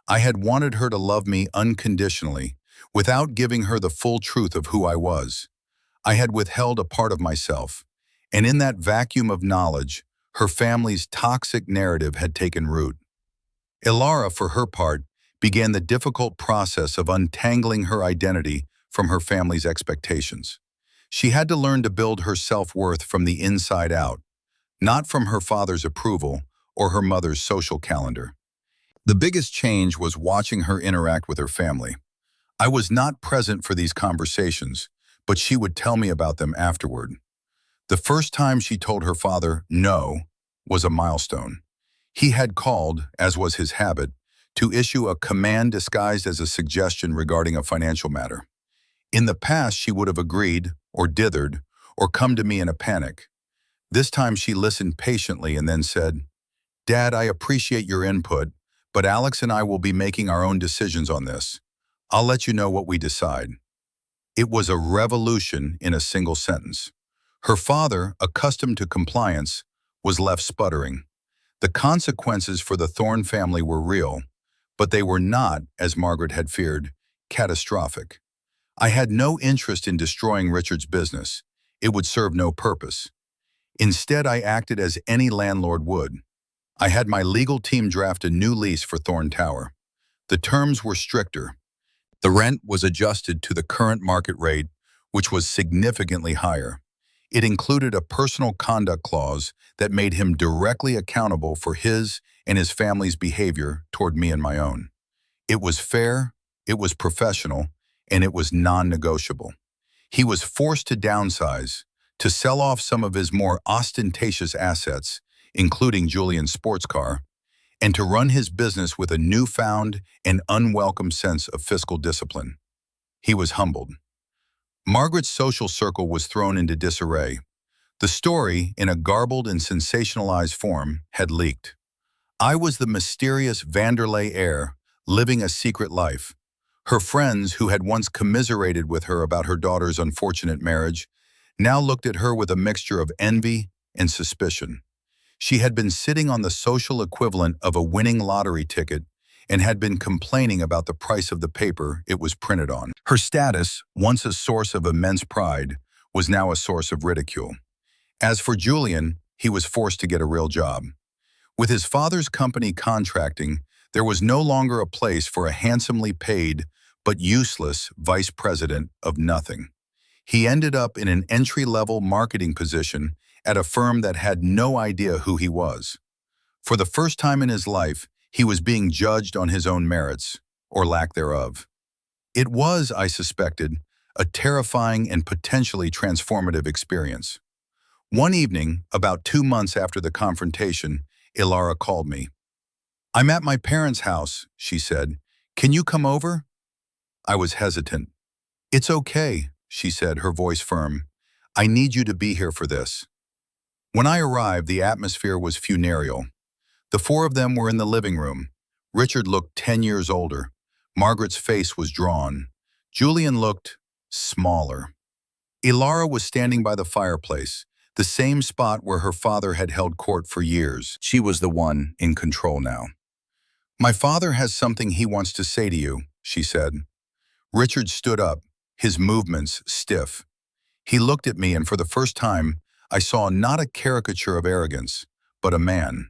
I had wanted her to love me unconditionally, without giving her the full truth of who I was. I had withheld a part of myself, and in that vacuum of knowledge, her family's toxic narrative had taken root. Ilara, for her part, began the difficult process of untangling her identity from her family's expectations. She had to learn to build her self-worth from the inside out, not from her father's approval or her mother's social calendar. The biggest change was watching her interact with her family. I was not present for these conversations, but she would tell me about them afterward. The first time she told her father no was a milestone. He had called, as was his habit, to issue a command disguised as a suggestion regarding a financial matter. In the past, she would have agreed, or dithered, or come to me in a panic. This time she listened patiently and then said, "Dad, I appreciate your input, but Alex and I will be making our own decisions on this. I'll let you know what we decide." It was a revolution in a single sentence. Her father, accustomed to compliance, was left sputtering. The consequences for the Thorne family were real, but they were not, as Margaret had feared, catastrophic. I had no interest in destroying Richard's business. It would serve no purpose. Instead, I acted as any landlord would. I had my legal team draft a new lease for Thorne Tower. The terms were stricter. The rent was adjusted to the current market rate, which was significantly higher. It included a personal conduct clause that made him directly accountable for his and his family's behavior toward me and my own. It was fair, it was professional, and it was non-negotiable. He was forced to downsize, to sell off some of his more ostentatious assets, including Julian's sports car, and to run his business with a newfound and unwelcome sense of fiscal discipline. He was humbled. Margaret's social circle was thrown into disarray. The story, in a garbled and sensationalized form, had leaked. I was the mysterious Vanderlei heir, living a secret life. Her friends, who had once commiserated with her about her daughter's unfortunate marriage, now looked at her with a mixture of envy and suspicion. She had been sitting on the social equivalent of a winning lottery ticket and had been complaining about the price of the paper it was printed on. Her status, once a source of immense pride, was now a source of ridicule. As for Julian, he was forced to get a real job. With his father's company contracting, there was no longer a place for a handsomely paid but useless vice president of nothing. He ended up in an entry-level marketing position at a firm that had no idea who he was. For the first time in his life, he was being judged on his own merits, or lack thereof. It was, I suspected, a terrifying and potentially transformative experience. One evening, about 2 months after the confrontation, Ilara called me. "I'm at my parents' house," she said. "Can you come over?" I was hesitant. "It's okay," she said, her voice firm. "I need you to be here for this." When I arrived, the atmosphere was funereal. The four of them were in the living room. Richard looked 10 years older. Margaret's face was drawn. Julian looked smaller. Ilara was standing by the fireplace, the same spot where her father had held court for years. She was the one in control now. "My father has something he wants to say to you," she said. Richard stood up, his movements stiff. He looked at me, and for the first time, I saw not a caricature of arrogance, but a man.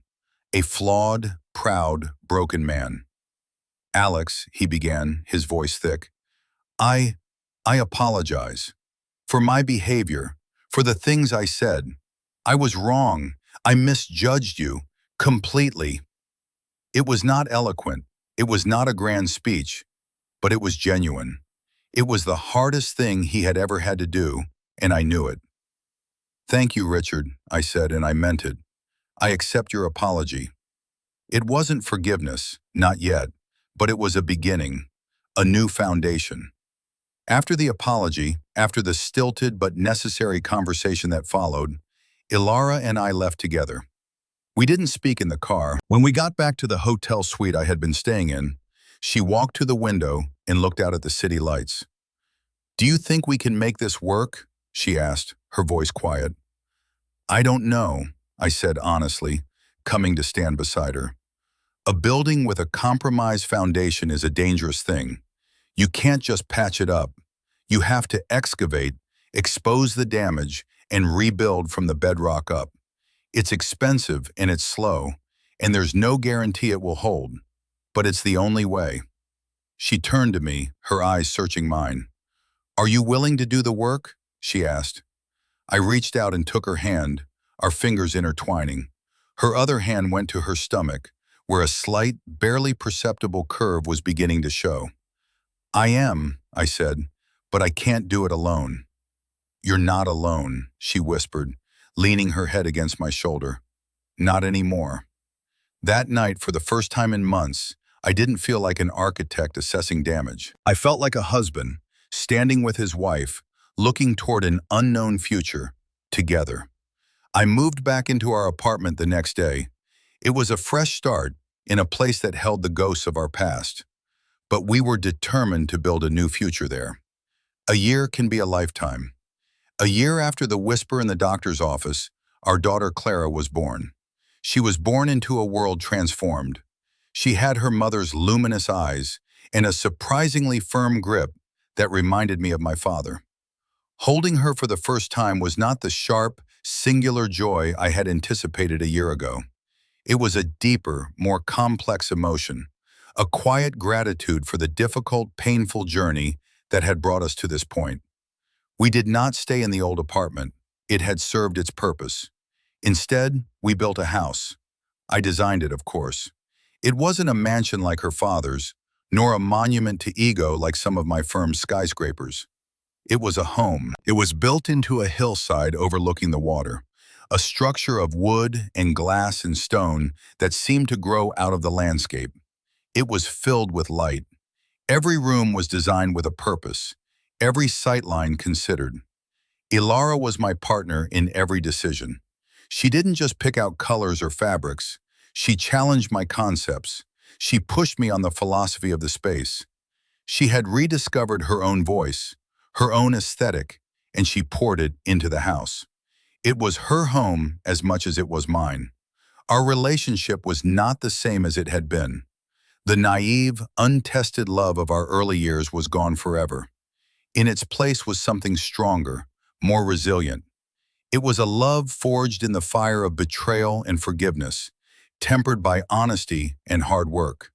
A flawed, proud, broken man. "Alex," he began, his voice thick, I apologize. For my behavior, for the things I said. I was wrong. I misjudged you. Completely. It was not eloquent. It was not a grand speech. But it was genuine. It was the hardest thing he had ever had to do, and I knew it. "Thank you, Richard," I said, and I meant it. "I accept your apology." It wasn't forgiveness, not yet, but it was a beginning, a new foundation. After the apology, after the stilted but necessary conversation that followed, Ilara and I left together. We didn't speak in the car. When we got back to the hotel suite I had been staying in, she walked to the window and looked out at the city lights. "Do you think we can make this work?" she asked, her voice quiet. "I don't know," I said honestly, coming to stand beside her. A building with a compromised foundation is a dangerous thing. You can't just patch it up. You have to excavate, expose the damage, and rebuild from the bedrock up. It's expensive and it's slow, and there's no guarantee it will hold. But it's the only way. She turned to me, her eyes searching mine. "Are you willing to do the work?" she asked. I reached out and took her hand, our fingers intertwining. Her other hand went to her stomach, where a slight, barely perceptible curve was beginning to show. "I am," I said, "but I can't do it alone." "You're not alone," she whispered, leaning her head against my shoulder. "Not anymore." That night, for the first time in months, I didn't feel like an architect assessing damage. I felt like a husband, standing with his wife, looking toward an unknown future, together. I moved back into our apartment the next day. It was a fresh start in a place that held the ghosts of our past. But we were determined to build a new future there. A year can be a lifetime. A year after the whisper in the doctor's office, our daughter Clara was born. She was born into a world transformed. She had her mother's luminous eyes and a surprisingly firm grip that reminded me of my father. Holding her for the first time was not the sharp, singular joy I had anticipated a year ago. It was a deeper, more complex emotion, a quiet gratitude for the difficult, painful journey that had brought us to this point. We did not stay in the old apartment. It had served its purpose. Instead, we built a house. I designed it, of course. It wasn't a mansion like her father's, nor a monument to ego like some of my firm's skyscrapers. It was a home. It was built into a hillside overlooking the water, a structure of wood and glass and stone that seemed to grow out of the landscape. It was filled with light. Every room was designed with a purpose, every sightline considered. Ilara was my partner in every decision. She didn't just pick out colors or fabrics. She challenged my concepts. She pushed me on the philosophy of the space. She had rediscovered her own voice, her own aesthetic, and she poured it into the house. It was her home as much as it was mine. Our relationship was not the same as it had been. The naive, untested love of our early years was gone forever. In its place was something stronger, more resilient. It was a love forged in the fire of betrayal and forgiveness, tempered by honesty and hard work.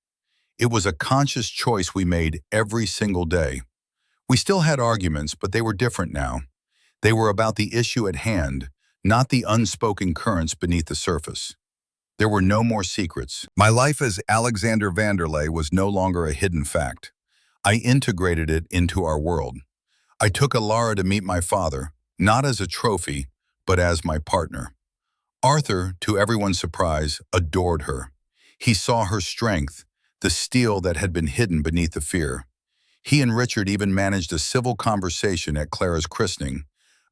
It was a conscious choice we made every single day. We still had arguments, but they were different now. They were about the issue at hand, not the unspoken currents beneath the surface. There were no more secrets. My life as Alexander Vanderlei was no longer a hidden fact. I integrated it into our world. I took Ilara to meet my father, not as a trophy, but as my partner. Arthur, to everyone's surprise, adored her. He saw her strength, the steel that had been hidden beneath the fear. He and Richard even managed a civil conversation at Clara's christening,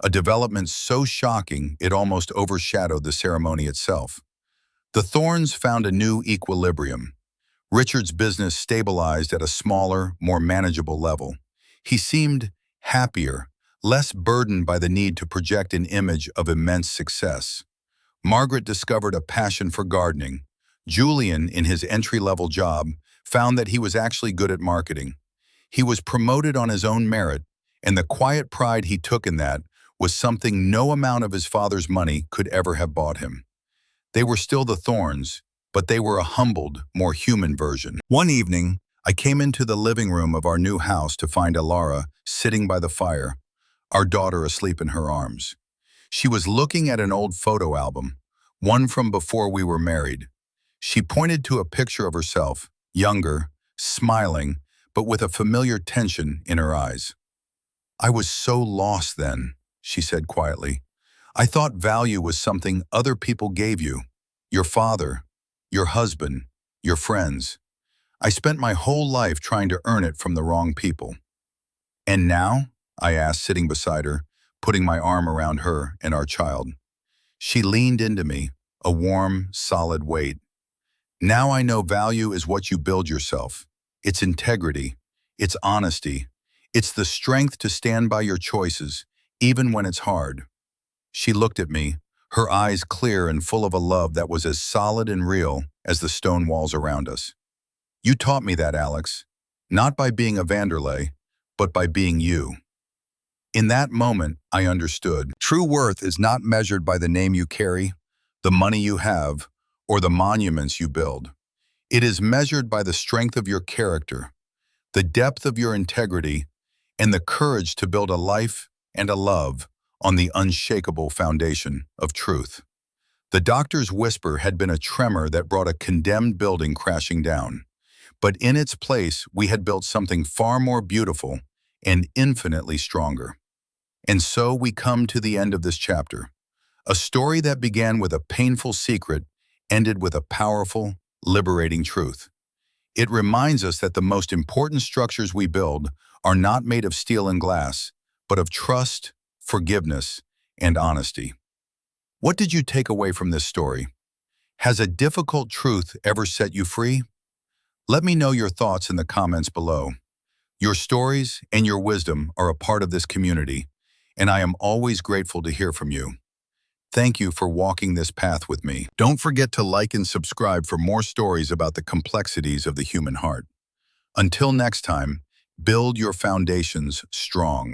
a development so shocking it almost overshadowed the ceremony itself. The Thorns found a new equilibrium. Richard's business stabilized at a smaller, more manageable level. He seemed happier, less burdened by the need to project an image of immense success. Margaret discovered a passion for gardening. Julian, in his entry-level job, found that he was actually good at marketing. He was promoted on his own merit, and the quiet pride he took in that was something no amount of his father's money could ever have bought him. They were still the Thorns, but they were a humbled, more human version. One evening, I came into the living room of our new house to find Ilara sitting by the fire, our daughter asleep in her arms. She was looking at an old photo album, one from before we were married. She pointed to a picture of herself, younger, smiling, but with a familiar tension in her eyes. "I was so lost then," she said quietly. "I thought value was something other people gave you. Your father, your husband, your friends. I spent my whole life trying to earn it from the wrong people." "And now?" I asked, sitting beside her, putting my arm around her and our child. She leaned into me, a warm, solid weight. "Now I know value is what you build yourself. It's integrity. It's honesty. It's the strength to stand by your choices, even when it's hard." She looked at me, her eyes clear and full of a love that was as solid and real as the stone walls around us. "You taught me that, Alex. Not by being a Vanderlei, but by being you." In that moment, I understood. True worth is not measured by the name you carry, the money you have, or the monuments you build. It is measured by the strength of your character, the depth of your integrity, and the courage to build a life and a love on the unshakable foundation of truth. The doctor's whisper had been a tremor that brought a condemned building crashing down. But in its place, we had built something far more beautiful and infinitely stronger. And so we come to the end of this chapter. A story that began with a painful secret ended with a powerful, liberating truth. It reminds us that the most important structures we build are not made of steel and glass, but of trust, forgiveness, and honesty. What did you take away from this story? Has a difficult truth ever set you free? Let me know your thoughts in the comments below. Your stories and your wisdom are a part of this community, and I am always grateful to hear from you. Thank you for walking this path with me. Don't forget to like and subscribe for more stories about the complexities of the human heart. Until next time, build your foundations strong.